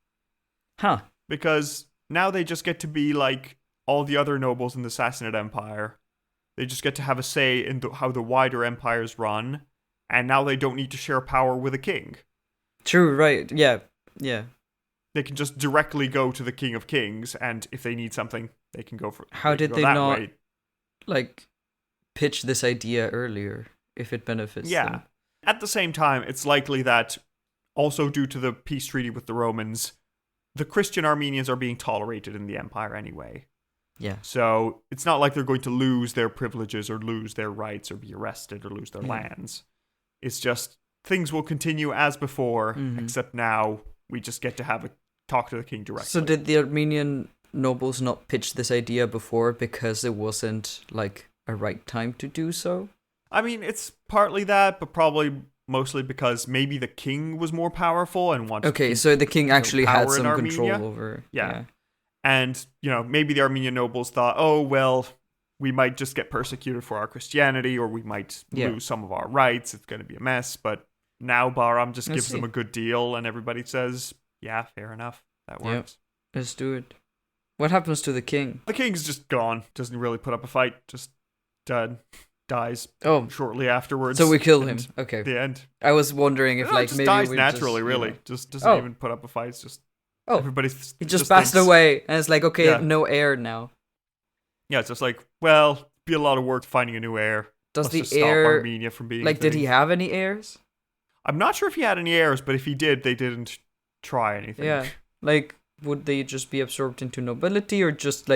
S1: Huh.
S2: Because now they just get to be like all the other nobles in the Sassanid Empire. They just get to have a say in how the wider empires run. And now they don't need to share power with a king.
S1: True, right. Yeah. Yeah.
S2: They can just directly go to the King of Kings, and if they need something, they can go for it.
S1: How did they not, like, pitch this idea earlier, if it benefits them?
S2: At the same time, it's likely that, also due to the peace treaty with the Romans, the Christian Armenians are being tolerated in the empire anyway.
S1: Yeah.
S2: So, it's not like they're going to lose their privileges, or lose their rights, or be arrested, or lose their lands. It's just, things will continue as before, except now we just get to talk to the king directly.
S1: So did the Armenian nobles not pitch this idea before because it wasn't, like, a right time to do so?
S2: I mean, it's partly that, but probably mostly because maybe the king was more powerful and wanted
S1: to so the king actually had some control over...
S2: Yeah. And, you know, maybe the Armenian nobles thought, oh, well, we might just get persecuted for our Christianity, or we might lose some of our rights. It's going to be a mess, but... Now Bahram just gives them a good deal, and everybody says, yeah, fair enough. That works.
S1: Yep. Let's do it. What happens to the king?
S2: The king's just gone. Doesn't really put up a fight. Just dies shortly afterwards.
S1: So we kill him. Okay.
S2: The end.
S1: I was wondering if, maybe
S2: dies naturally, really. Just doesn't even put up a fight. It's just everybody's...
S1: He just passed away, and it's like, no heir now.
S2: Yeah, it's just like, well, it'd be a lot of work finding a new heir.
S1: Let's
S2: the heir... stop Armenia from being
S1: did he have any heirs?
S2: I'm not sure if he had any heirs, but if he did, they didn't try anything.
S1: Yeah, would they just be absorbed into nobility, or just,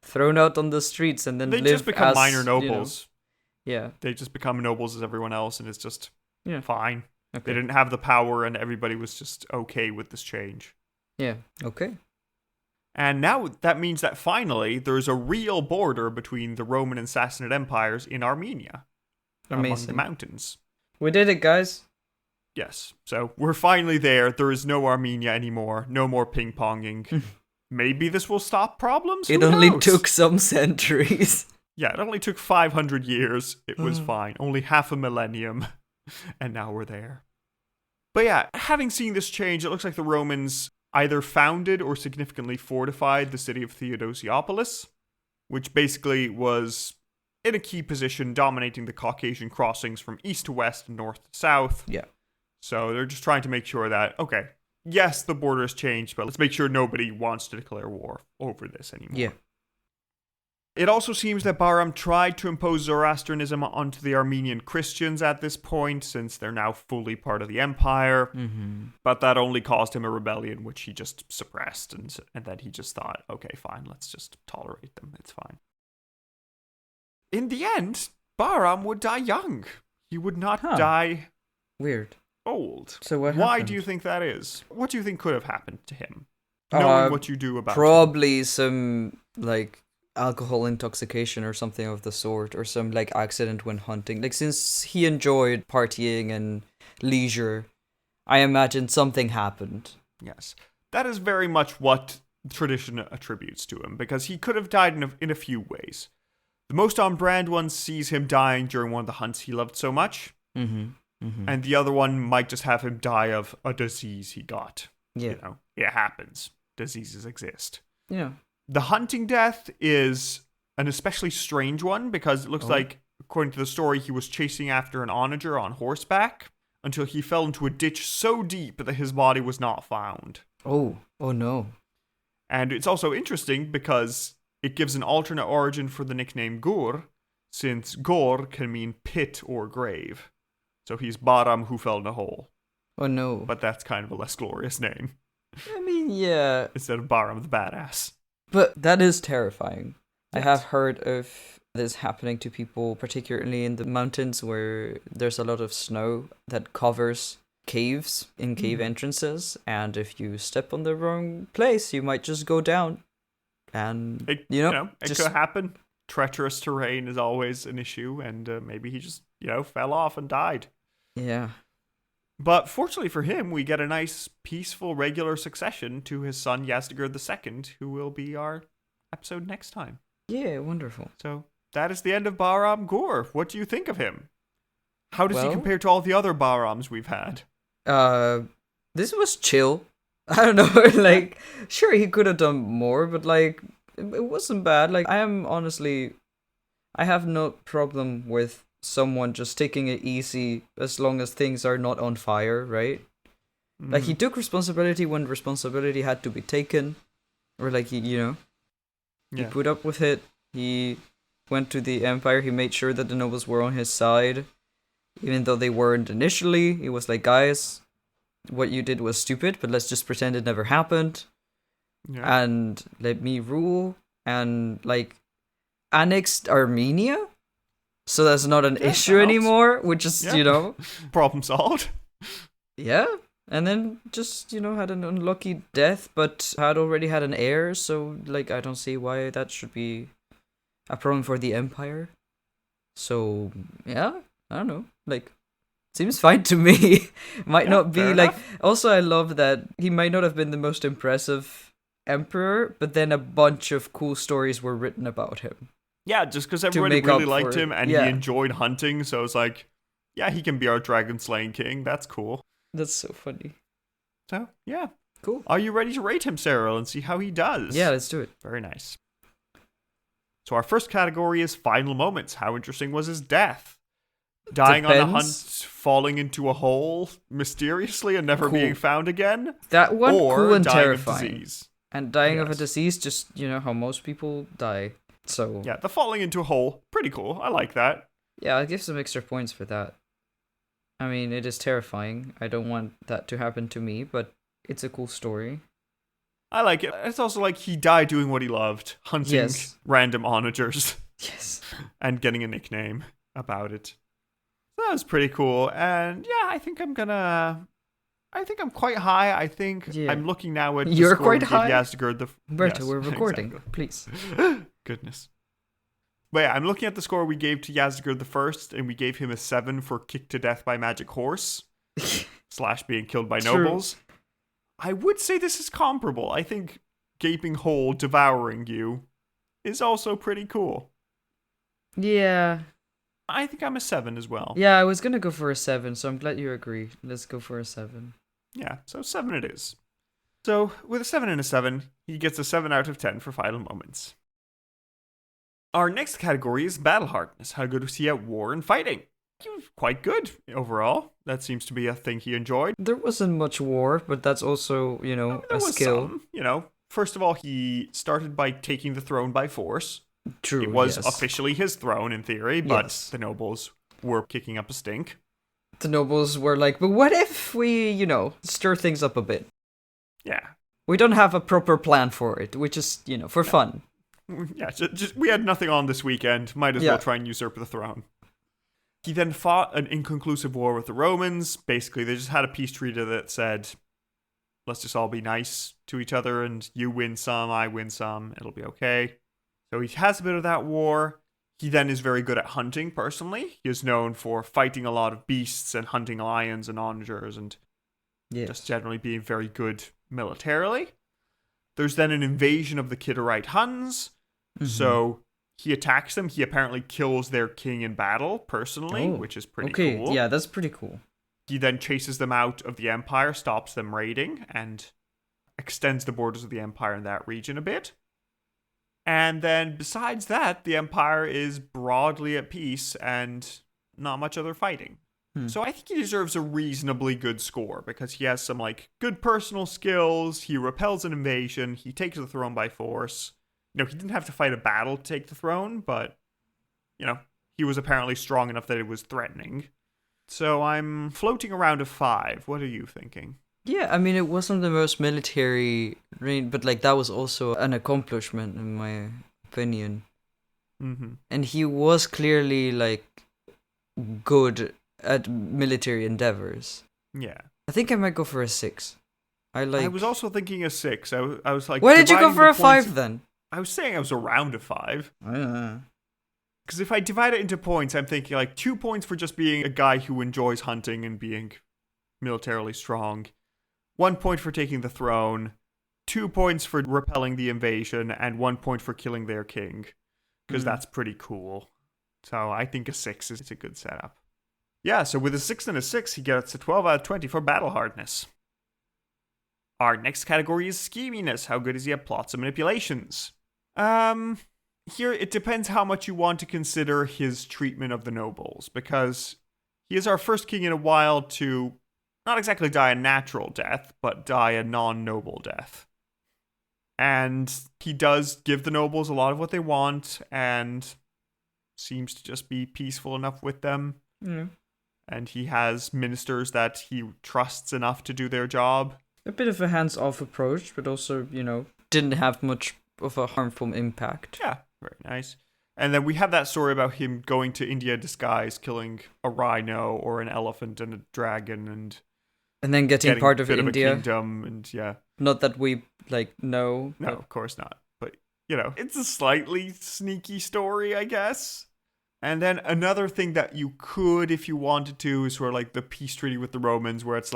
S1: thrown out on the streets and then
S2: they
S1: live
S2: just become
S1: as,
S2: minor nobles.
S1: Yeah.
S2: They just become nobles as everyone else, and it's just fine.
S1: Okay.
S2: They didn't have the power, and everybody was just okay with this change.
S1: Yeah, okay.
S2: And now that means that finally there's a real border between the Roman and Sassanid empires in Armenia.
S1: Amazing.
S2: Among the mountains.
S1: We did it, guys.
S2: Yes, so we're finally there. There is no Armenia anymore. No more ping-ponging. Maybe this will stop problems?
S1: It only took some centuries.
S2: Yeah, it only took 500 years. It was fine. Only half a millennium. And now we're there. But yeah, having seen this change, it looks like the Romans either founded or significantly fortified the city of Theodosiopolis, which basically was in a key position dominating the Caucasian crossings from east to west and north to south.
S1: Yeah.
S2: So they're just trying to make sure that, okay, yes, the border has changed, but let's make sure nobody wants to declare war over this anymore.
S1: Yeah.
S2: It also seems that Bahram tried to impose Zoroastrianism onto the Armenian Christians at this point, since they're now fully part of the empire.
S1: Mm-hmm.
S2: But that only caused him a rebellion, which he just suppressed, and then he just thought, okay, fine, let's just tolerate them. It's fine. In the end, Bahram would die young. He would not die
S1: weird.
S2: Old.
S1: So what
S2: Why
S1: happened?
S2: do you think that is? What do you think could have happened to him? Knowing what you do about
S1: probably some like alcohol intoxication or something of the sort, or some like accident when hunting. Like, since he enjoyed partying and leisure, I imagine something happened.
S2: Yes. That is very much what tradition attributes to him, because he could have died in a few ways. The most on-brand one sees him dying during one of the hunts he loved so much.
S1: Mm-hmm. Mm-hmm.
S2: And the other one might just have him die of a disease he got.
S1: Yeah.
S2: You know, it happens. Diseases exist.
S1: Yeah.
S2: The hunting death is an especially strange one, because it looks like, according to the story, he was chasing after an onager on horseback until he fell into a ditch so deep that his body was not found.
S1: Oh no.
S2: And it's also interesting because it gives an alternate origin for the nickname Gur, since Gur can mean pit or grave. So he's Bahram who fell in a hole.
S1: Oh no.
S2: But that's kind of a less glorious name.
S1: I mean, yeah.
S2: Instead of Bahram the badass.
S1: But that is terrifying.
S2: Yes.
S1: I have heard of this happening to people, particularly in the mountains where there's a lot of snow that covers caves in cave entrances. And if you step on the wrong place, you might just go down. And,
S2: It
S1: just
S2: could happen. Treacherous terrain is always an issue. And maybe he just, fell off and died.
S1: Yeah.
S2: But fortunately for him, we get a nice, peaceful, regular succession to his son Yazdegerd II, who will be our episode next time.
S1: Yeah, wonderful.
S2: So that is the end of Bahram Gur. What do you think of him? How does he
S1: Well,
S2: compare to all the other Bahrams we've had?
S1: This was chill. I don't know, like, sure, he could have done more, but, like, it wasn't bad. Like, I have no problem with someone just taking it easy as long as things are not on fire, right? Like, he took responsibility when responsibility had to be taken, or like he put up with it. He went to the empire. He made sure that the nobles were on his side, even though they weren't initially. He was like, guys, what you did was stupid, but let's just pretend it never happened, and let me rule, and like annexed Armenia. So that's not an issue anymore, which is,
S2: Problem solved.
S1: Yeah. And then just, had an unlucky death, but had already had an heir. So, like, I don't see why that should be a problem for the Empire. So, yeah, I don't know. Like, seems fine to me. Might not be, like, also I love that he might not have been the most impressive emperor, but then a bunch of cool stories were written about him.
S2: Yeah, just because everybody really liked him and he enjoyed hunting, so it's like, yeah, he can be our dragon slaying king. That's cool.
S1: That's so funny.
S2: So, yeah.
S1: Cool.
S2: Are you ready to rate him, Cyril, and see how he does?
S1: Yeah, let's do it.
S2: Very nice. So our first category is final moments. How interesting was his death? Dying on a hunt, falling into a hole mysteriously and never being found again?
S1: That one,
S2: or
S1: cool and
S2: dying
S1: terrifying.
S2: Of disease.
S1: And dying of a disease, just, how most people die. So
S2: yeah, the falling into a hole, pretty cool. I like that.
S1: Yeah, I'll give some extra points for that. I mean, it is terrifying. I don't want that to happen to me, but it's a cool story.
S2: I like it. It's also like he died doing what he loved, hunting random onagers.
S1: Yes.
S2: And getting a nickname about it. So that was pretty cool. And yeah, I think I'm quite high. I think I'm looking now at
S1: You're quite high?
S2: Yazdegerd
S1: Humberto, we're recording. Exactly. Please.
S2: Goodness. But yeah, I'm looking at the score we gave to Yazdegerd I, and we gave him a 7 for kicked to death by magic horse / being killed by nobles. I would say this is comparable. I think gaping hole devouring you is also pretty cool.
S1: Yeah.
S2: I think I'm a 7 as well.
S1: Yeah, I was gonna go for a 7, so I'm glad you agree. Let's go for a 7.
S2: Yeah, so 7 it is. So with a 7 and a 7, he gets a 7 out of 10 for final moments. Our next category is battle hardness. How good was he at war and fighting? He was quite good overall. That seems to be a thing he enjoyed.
S1: There wasn't much war, but that's also,
S2: There
S1: a
S2: was
S1: skill.
S2: some. First of all, he started by taking the throne by force.
S1: True,
S2: It was
S1: yes.
S2: officially his throne in theory, but
S1: Yes.
S2: the nobles were kicking up a stink.
S1: The nobles were like, but what if we, stir things up a bit?
S2: Yeah.
S1: We don't have a proper plan for it. We just, for fun.
S2: Yeah, just we had nothing on this weekend. Might as
S1: Yeah.
S2: well try and usurp the throne. He then fought an inconclusive war with the Romans. Basically, they just had a peace treaty that said, let's just all be nice to each other, and you win some, I win some, it'll be okay. So he has a bit of that war. He then is very good at hunting, personally. He is known for fighting a lot of beasts and hunting lions and onagers and
S1: Yes.
S2: just generally being very good militarily. There's then an invasion of the Kidderite Huns.
S1: Mhm.
S2: So he attacks them. He apparently kills their king in battle, personally, which is pretty cool.
S1: Yeah, that's pretty cool.
S2: He then chases them out of the empire, stops them raiding, and extends the borders of the empire in that region a bit. And then besides that, the empire is broadly at peace and not much other fighting. So I think he deserves a reasonably good score because he has some good personal skills. He repels an invasion. He takes the throne by force. He didn't have to fight a battle to take the throne, but he was apparently strong enough that it was threatening. So I'm floating around a 5. What are you thinking?
S1: Yeah, I mean, it wasn't the most military, but that was also an accomplishment in my opinion.
S2: Mm-hmm.
S1: And he was clearly good at military endeavors.
S2: Yeah.
S1: I think I might go for a 6.
S2: I was also thinking a 6. I was like,
S1: why did you go
S2: dividing
S1: for
S2: the
S1: a
S2: points-
S1: 5 then?
S2: I was saying I was around a 5.
S1: Uh,
S2: Because if I divide it into points, I'm thinking 2 points for just being a guy who enjoys hunting and being militarily strong, 1 point for taking the throne, 2 points for repelling the invasion, and 1 point for killing their king. Because that's pretty cool. So I think a 6 is a good setup. Yeah, so with a 6 and a 6, he gets a 12 out of 20 for battle hardness. Our next category is scheminess. How good is he at plots and manipulations? Here, it depends how much you want to consider his treatment of the nobles, because he is our first king in a while to not exactly die a natural death, but die a non-noble death. And he does give the nobles a lot of what they want, and seems to just be peaceful enough with them.
S1: yeah.
S2: And he has ministers that he trusts enough to do their job.
S1: A bit of a hands-off approach, but also, didn't have much of a harmful impact.
S2: Yeah, very nice. And then we have that story about him going to India disguised, killing a rhino or an elephant and a dragon, and
S1: then getting part
S2: a
S1: of
S2: bit
S1: India.
S2: of a kingdom, and yeah.
S1: Not that we know.
S2: No, of course not. But it's a slightly sneaky story, I guess. And then another thing that you could, if you wanted to, is sort of the peace treaty with the Romans, where it's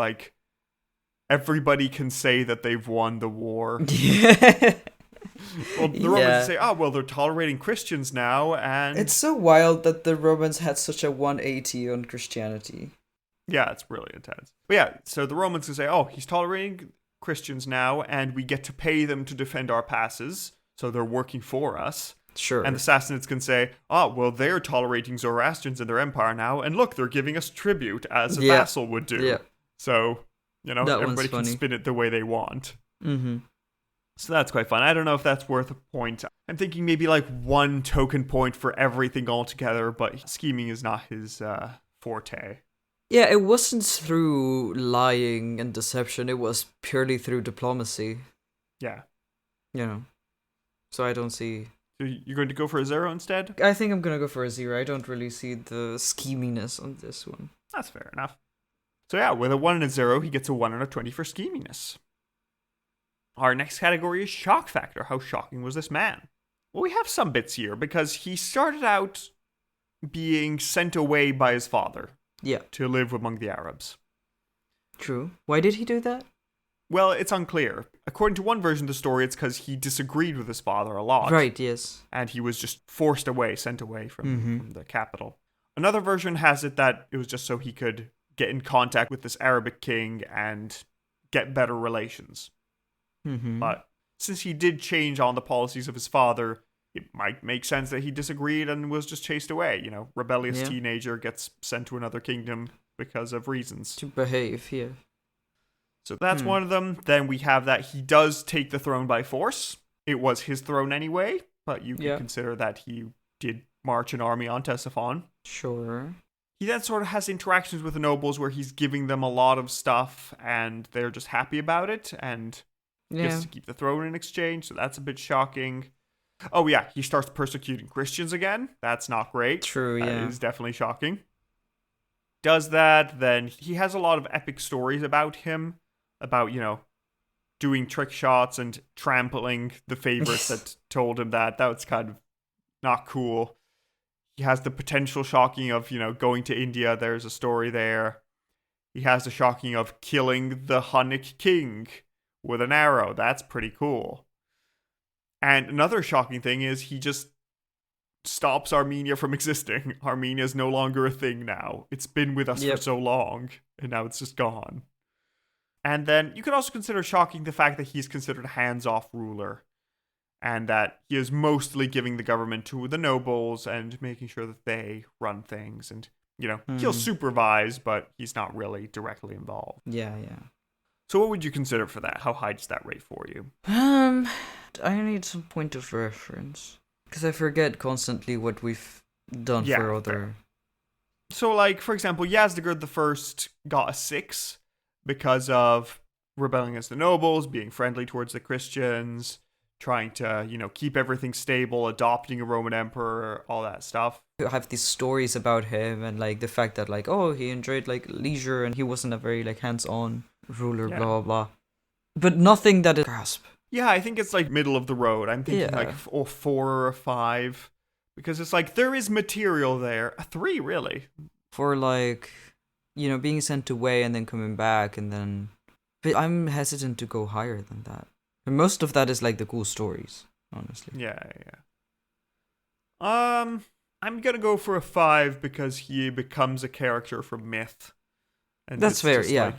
S2: everybody can say that they've won the war.
S1: Yeah.
S2: Well, the Romans say, oh, well, they're tolerating Christians now, and
S1: It's so wild that the Romans had such a 180 on Christianity.
S2: yeah, it's really intense. But yeah, so the Romans can say, oh, he's tolerating Christians now, and we get to pay them to defend our passes, so they're working for us.
S1: Sure.
S2: And the Sassanids can say, oh, well, they're tolerating Zoroastrians in their empire now, and look, they're giving us tribute, as a vassal would do.
S1: Yeah.
S2: So, everybody can
S1: funny.
S2: spin it the way they want.
S1: Mm-hmm.
S2: So that's quite fun. I don't know if that's worth a point. I'm thinking maybe 1 token point for everything altogether, but scheming is not his forte.
S1: Yeah, it wasn't through lying and deception. It was purely through diplomacy.
S2: Yeah.
S1: So I don't see...
S2: So you're going to go for a 0 instead?
S1: I think I'm going to go for a 0. I don't really see the scheminess on this one.
S2: That's fair enough. So yeah, with a 1 and a 0, he gets a 1 out of 20 for scheminess. Our next category is shock factor. How shocking was this man? Well, we have some bits here, because he started out being sent away by his father.
S1: Yeah.
S2: To live among the Arabs.
S1: True. Why did he do that?
S2: Well, it's unclear. According to one version of the story, it's because he disagreed with his father a lot.
S1: Right, yes.
S2: And he was just forced away, sent away from the capital. Another version has it that it was just so he could get in contact with this Arabic king and get better relations.
S1: Mm-hmm.
S2: But since he did change on the policies of his father, it might make sense that he disagreed and was just chased away. Rebellious
S1: Yeah.
S2: teenager gets sent to another kingdom because of reasons.
S1: To behave, yeah.
S2: So that's one of them. Then we have that he does take the throne by force. It was his throne anyway, but you could consider that he did march an army on Ctesiphon.
S1: Sure.
S2: He then sort of has interactions with the nobles where he's giving them a lot of stuff and they're just happy about it and gets to keep the throne in exchange, so that's a bit shocking. Oh yeah, he starts persecuting Christians again. That's not great.
S1: True,
S2: That is definitely shocking. Does that, then he has a lot of epic stories about him, about, doing trick shots and trampling the favorite that told him that. That was kind of not cool. He has the potential shocking of, going to India. There's a story there. He has the shocking of killing the Hunnic king with an arrow. That's pretty cool. And another shocking thing is he just stops Armenia from existing. Armenia is no longer a thing now. It's been with us for so long, and now it's just gone. And then you could also consider shocking the fact that he's considered a hands-off ruler, and that he is mostly giving the government to the nobles and making sure that they run things. And, he'll supervise, but he's not really directly involved.
S1: Yeah.
S2: So what would you consider for that? How high does that rate for you?
S1: I need some point of reference. Because I forget constantly what we've done for other...
S2: Fair. So, for example, Yazdegerd I got a 6 because of rebelling against the nobles, being friendly towards the Christians, trying to, keep everything stable, adopting a Roman emperor, all that stuff.
S1: I have these stories about him and, the fact that, he enjoyed, leisure and he wasn't a very, hands-on ruler, blah, blah, blah. But nothing that is grasp.
S2: Yeah, I think it's, middle of the road. I'm thinking, 4 or a 5. Because it's there is material there. A 3, really.
S1: For, being sent away and then coming back and then... But I'm hesitant to go higher than that. And most of that is, the cool stories, honestly.
S2: Yeah. I'm gonna go for a 5 because he becomes a character from myth. And
S1: that's fair, yeah.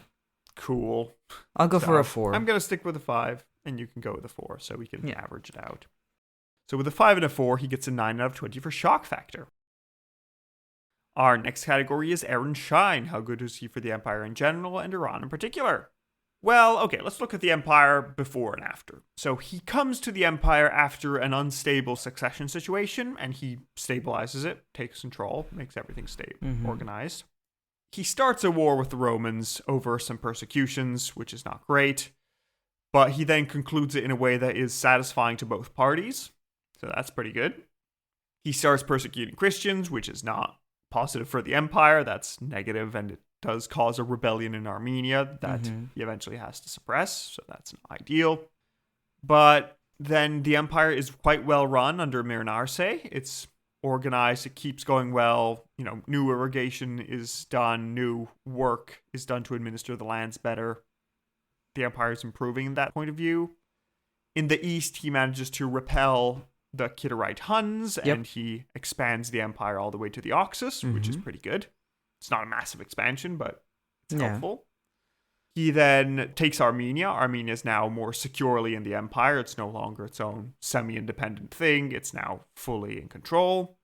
S2: Cool.
S1: I'll go for a 4.
S2: I'm gonna stick with a 5. And you can go with a 4, so we can average it out. So with a 5 and a 4, he gets a 9 out of 20 for shock factor. Our next category is Aaron Shine. How good is he for the Empire in general and Iran in particular? Well, okay, let's look at the Empire before and after. So he comes to the Empire after an unstable succession situation, and he stabilizes it, takes control, makes everything organized. He starts a war with the Romans over some persecutions, which is not great. But he then concludes it in a way that is satisfying to both parties. So that's pretty good. He starts persecuting Christians, which is not positive for the Empire. That's negative, and it does cause a rebellion in Armenia that he eventually has to suppress. So that's not ideal. But then the Empire is quite well run under Mir Narseh. It's organized. It keeps going well. New irrigation is done. New work is done to administer the lands better. The Empire is improving in that point of view. In the east, he manages to repel the Kitterite Huns, and he expands the Empire all the way to the Oxus, which is pretty good. It's not a massive expansion, but it's helpful. He then takes Armenia. Armenia is now more securely in the Empire. It's no longer its own semi-independent thing. It's now fully in control.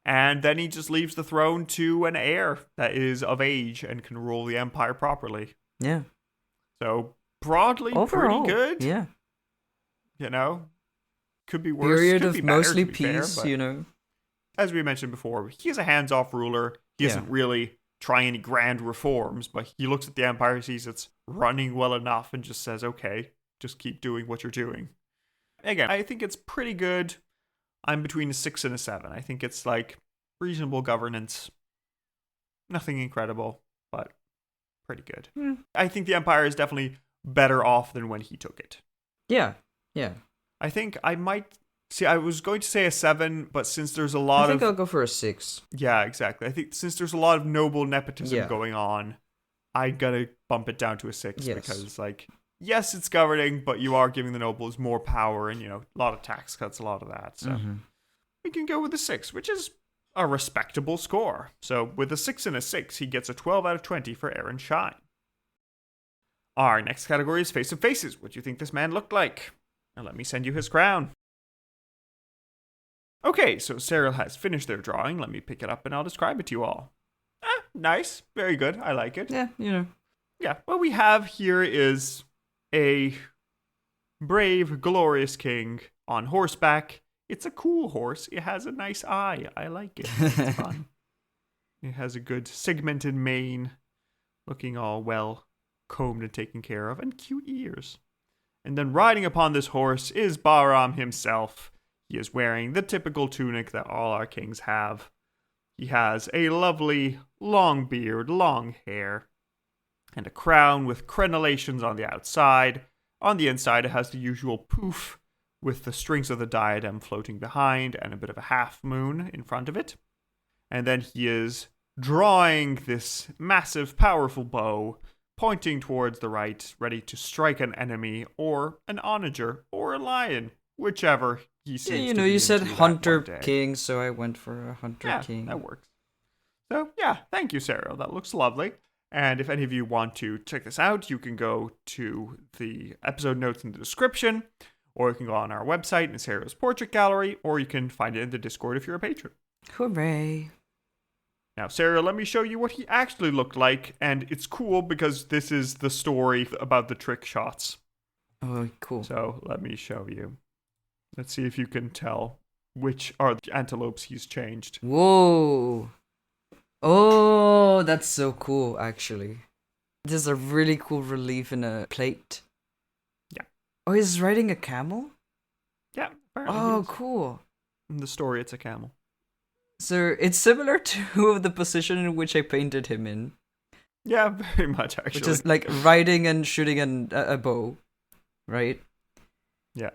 S2: And then he just leaves the throne to an heir that is of age and can rule the Empire properly.
S1: Yeah.
S2: So, broadly,
S1: overall,
S2: pretty good.
S1: Yeah.
S2: Could be worse.
S1: Period
S2: could
S1: of
S2: be better,
S1: mostly
S2: to be fair,
S1: peace,
S2: but as we mentioned before, he is a hands-off ruler. He isn't really trying any grand reforms, but he looks at the Empire, sees it's running well enough, and just says, okay, just keep doing what you're doing. Again, I think it's pretty good. I'm between a 6 and a 7. I think it's reasonable governance. Nothing incredible, but pretty good. I think the Empire is definitely better off than when he took it.
S1: Yeah.
S2: I think I might... See, I was going to say a 7, but since there's a lot of...
S1: I think I'll go for a 6.
S2: Yeah, exactly. I think since there's a lot of noble nepotism going on, I gotta bump it down to a 6 because, yes, it's governing, but you are giving the nobles more power and, a lot of tax cuts, a lot of that. So we can go with a 6, which is a respectable score. So with a 6 and a 6, he gets a 12 out of 20 for Aaron Shine. Our next category is Face of Faces. What do you think this man looked like? Now let me send you his crown. Okay, so Cyril has finished their drawing. Let me pick it up and I'll describe it to you all. Nice. Very good. I like it.
S1: Yeah, you know.
S2: Yeah, what we have here is a brave, glorious king on horseback. It's a cool horse. It has a nice eye. I like it. It's fun. It has a good segmented mane, looking all well combed and taken care of, and cute ears. And then riding upon this horse is Bahram himself. He is wearing the typical tunic that all our kings have. He has a lovely long beard, long hair, and a crown with crenellations on the outside. On the inside, it has the usual poof with the strings of the diadem floating behind and a bit of a half moon in front of it. And then he is drawing this massive, powerful bow, pointing towards the right, ready to strike an enemy or an onager or a lion, whichever he seems
S1: you
S2: to
S1: know,
S2: be
S1: you said
S2: into that
S1: Hunter
S2: one day.
S1: King, so I went for a Hunter King.
S2: That works. So, yeah, thank you, Sarah. That looks lovely. And if any of you want to check this out, you can go to the episode notes in the description, or you can go on our website in Sarah's Portrait Gallery, or you can find it in the Discord if you're a patron.
S1: Hooray.
S2: Now, Sarah, let me show you what he actually looked like, and it's cool because this is the story about the trick shots.
S1: Oh, cool.
S2: So, let me show you. Let's see if you can tell which are the antelopes he's changed.
S1: Whoa. Oh, that's so cool, actually. There's a really cool relief in a plate.
S2: Yeah.
S1: Oh, he's riding a camel?
S2: Yeah, apparently.
S1: Oh, cool.
S2: In the story, it's a camel.
S1: So it's similar to the position in which I painted him in.
S2: Yeah, very much, actually.
S1: Which is like riding and shooting a bow, right?
S2: Yeah.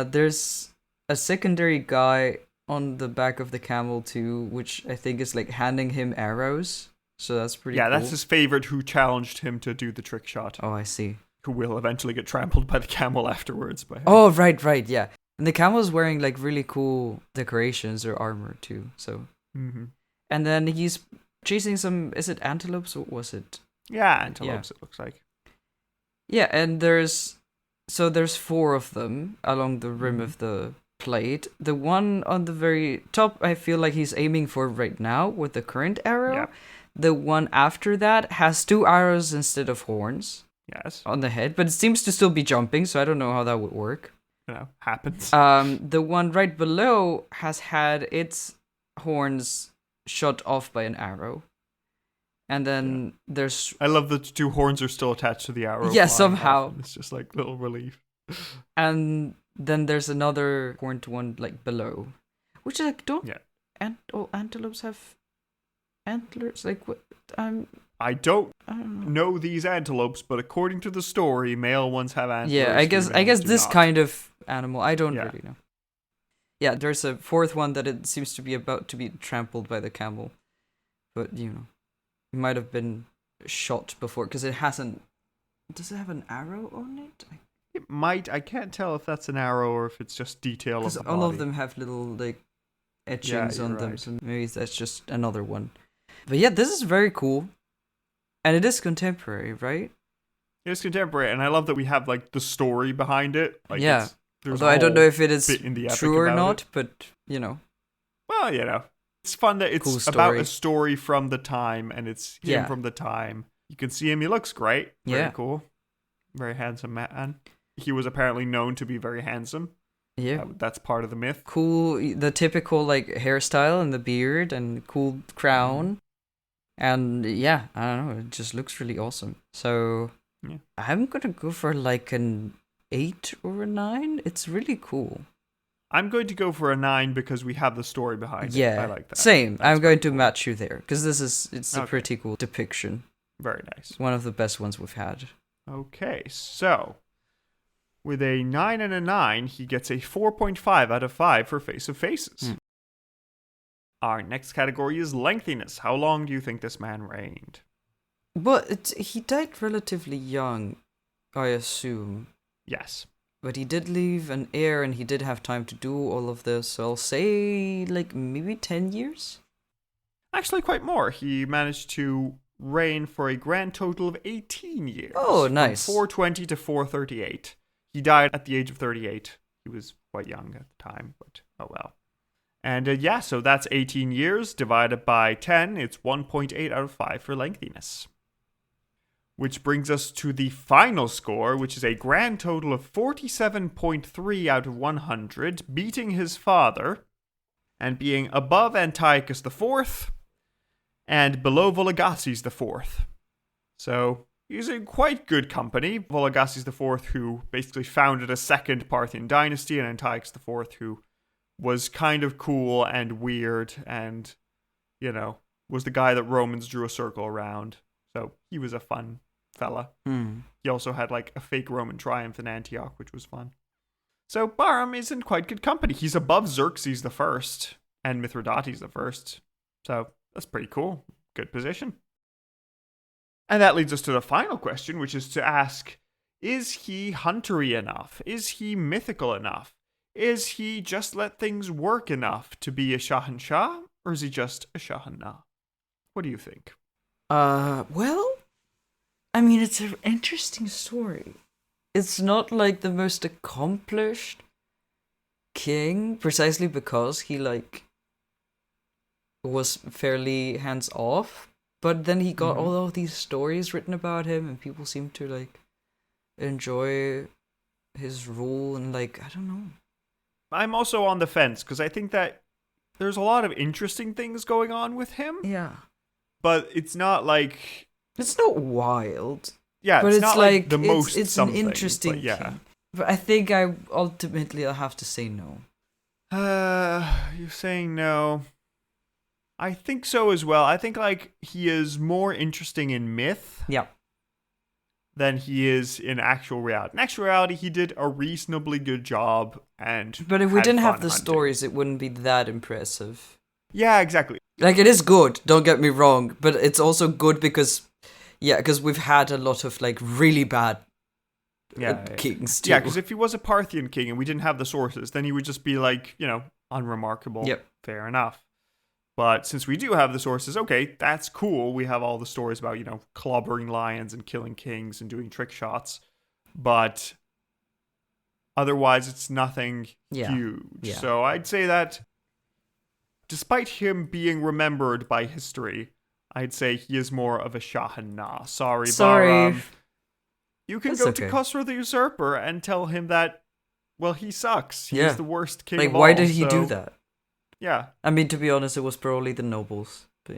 S1: There's a secondary guy on the back of the camel too, which I think is like handing him arrows. So that's pretty cool.
S2: Yeah, that's his favorite who challenged him to do the trick shot.
S1: Oh, I see.
S2: Who will eventually get trampled by the camel afterwards. By him.
S1: Oh, right, yeah. And the camel's wearing like really cool decorations or armor too. So.
S2: Mm-hmm.
S1: And then he's chasing some. Is it antelopes? What was it?
S2: Yeah, antelopes. It looks like.
S1: Yeah, and there's 4 of them along the rim of the plate. The one on the very top, I feel like he's aiming for right now with the current arrow.
S2: Yeah.
S1: The one after that has 2 arrows instead of horns.
S2: Yes.
S1: On the head, but it seems to still be jumping, so I don't know how that would work.
S2: You know, happens.
S1: The one right below has had its horns shot off by an arrow. And then there's...
S2: I love that 2 horns are still attached to the arrow.
S1: Yeah, somehow.
S2: It's just like little relief.
S1: And then there's another horned one like below. Which is like, don't...
S2: Yeah.
S1: Antelopes have antlers? Like, what?
S2: I don't
S1: I don't
S2: know these antelopes, but according to the story, male ones have antlers.
S1: Yeah, I guess this
S2: not.
S1: kind of animal. I don't really know. Yeah, there's a 4th one that it seems to be about to be trampled by the camel. But, you know, it might have been shot before, because it hasn't... Does it have an arrow on it?
S2: It might. I can't tell if that's an arrow or if it's just detail of
S1: Because
S2: the
S1: all
S2: body.
S1: of them have little, like, etchings on them,
S2: right.
S1: so maybe that's just another one. But yeah, this is very cool. And it is contemporary, right?
S2: It's contemporary, and I love that we have, like, the story behind it. Like,
S1: yeah.
S2: There's
S1: Although I don't know if it is
S2: true
S1: true or not, but, you know.
S2: Well, you know. It's fun that it's
S1: Cool
S2: about a story from the time, and it's him
S1: Yeah.
S2: from the time. You can see him. He looks great. Very
S1: Yeah.
S2: cool. Very handsome man. He was apparently known to be very handsome.
S1: Yeah.
S2: That's part of the myth.
S1: Cool, the typical, like, hairstyle and the beard and cool crown. And, yeah, I don't know, it just looks really awesome. So,
S2: Yeah.
S1: I'm gonna go for, like, an 8 or a 9. It's really cool.
S2: I'm going to go for a 9 because we have the story behind it.
S1: Yeah,
S2: I like that.
S1: same.
S2: That's
S1: I'm going
S2: pretty
S1: to
S2: cool.
S1: match you there, because it's a
S2: Okay.
S1: pretty cool depiction.
S2: Very nice.
S1: One of the best ones we've had.
S2: Okay, so with a 9 and a 9, he gets a 4.5 out of 5 for Face of Faces. Our next category is lengthiness. How long do you think this man reigned?
S1: But he died relatively young, I assume.
S2: Yes.
S1: But he did leave an heir, and he did have time to do all of this, so I'll say, like, maybe 10 years?
S2: Actually, quite more. He managed to reign for a grand total of 18 years.
S1: Oh, nice.
S2: From 420 to 438. He died at the age of 38. He was quite young at the time, but oh well. And so that's 18 years divided by 10. It's 1.8 out of 5 for lengthiness. Which brings us to the final score, which is a grand total of 47.3 out of 100, beating his father and being above Antiochus IV and below Vologases IV. So he's in quite good company. Vologases IV, who basically founded a second Parthian dynasty, and Antiochus IV, who was kind of cool and weird and, was the guy that Romans drew a circle around. So he was a fun fella. He also had like a fake Roman triumph in Antioch, which was fun. So Bahram is in quite good company. He's above Xerxes I and Mithridates I. So that's pretty cool. Good position. And that leads us to the final question, which is to ask, is he huntery enough? Is he mythical enough? Is he just let things work enough to be a Shahanshah? Or is he just a Shahanah? What do you think?
S1: Well, I mean, it's an interesting story. It's not like the most accomplished king, precisely because he, was fairly hands-off. But then he got all of these stories written about him, and people seem to, enjoy his rule, and, I don't know.
S2: I'm also on the fence, because I think that there's a lot of interesting things going on with him.
S1: Yeah.
S2: But it's not like...
S1: It's not wild.
S2: Yeah,
S1: but
S2: it's not like the most
S1: it's
S2: something.
S1: An interesting
S2: but yeah.
S1: king. But I think I'll have to say no.
S2: You're saying no. I think so as well. I think he is more interesting in myth.
S1: Yeah.
S2: Than he is in actual reality. In actual reality, he did a reasonably good job
S1: But if we didn't have the stories, it wouldn't be that impressive.
S2: Yeah, exactly.
S1: It is good, don't get me wrong, but it's also good because we've had a lot of really bad kings too.
S2: Yeah, because if he was a Parthian king and we didn't have the sources, then he would just be unremarkable.
S1: Yep.
S2: Fair enough. But since we do have the sources, okay, that's cool. We have all the stories about, clobbering lions and killing kings and doing trick shots. But otherwise, it's nothing huge.
S1: Yeah.
S2: So I'd say that despite him being remembered by history, I'd say he is more of a Shahanah. Sorry. Bahram. You can go to Khosrow the Usurper and tell him that, well, he sucks. He's the worst king of all.
S1: Why did he do that?
S2: Yeah.
S1: I mean, to be honest, it was probably the nobles, but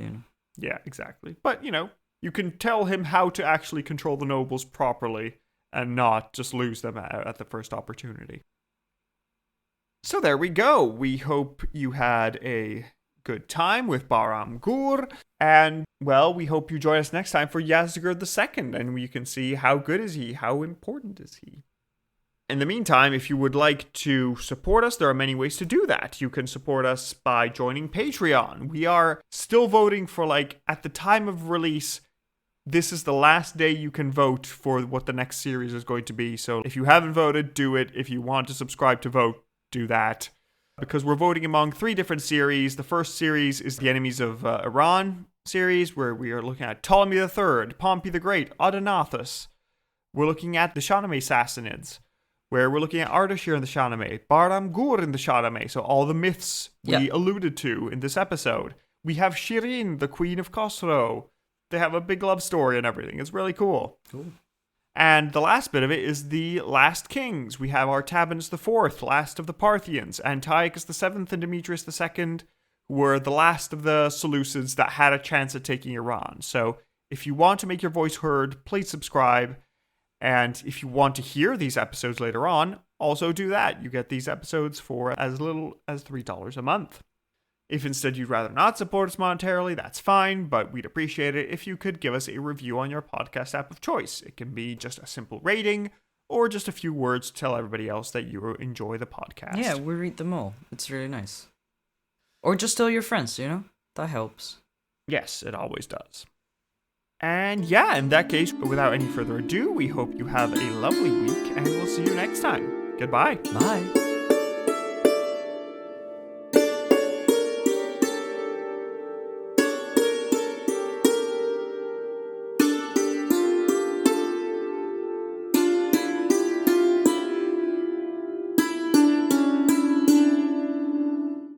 S2: Yeah, exactly. But, you can tell him how to actually control the nobles properly and not just lose them at the first opportunity. So there we go. We hope you had a good time with Bahram Gur. And, well, we hope you join us next time for Yazdegerd II, and we can see how good is he, how important is he. In the meantime, if you would like to support us, there are many ways to do that. You can support us by joining Patreon. We are still voting for, at the time of release, this is the last day you can vote for what the next series is going to be. So if you haven't voted, do it. If you want to subscribe to vote, do that. Because we're voting among 3 different series. The first series is the Enemies of Iran series, where we are looking at Ptolemy III, Pompey the Great, Odenathus. We're looking at the Shahnameh Sassanids, where we're looking at Ardashir in the Shahnameh, Bahram Gur in the Shahnameh, so all the myths we alluded to in this episode. We have Shirin, the Queen of Khosrow. They have a big love story and everything. It's really cool.
S1: Cool.
S2: And the last bit of it is the last kings. We have Artabanus IV, last of the Parthians. Antiochus VII and Demetrius II were the last of the Seleucids that had a chance at taking Iran. So if you want to make your voice heard, please subscribe. And if you want to hear these episodes later on, also do that. You get these episodes for as little as $3 a month. If instead you'd rather not support us monetarily, that's fine, but we'd appreciate it if you could give us a review on your podcast app of choice. It can be just a simple rating or just a few words to tell everybody else that you enjoy the podcast.
S1: Yeah, we read them all. It's really nice. Or just tell your friends, That helps.
S2: Yes, it always does. And yeah, in that case, without any further ado, we hope you have a lovely week, and we'll see you next time. Goodbye.
S1: Bye.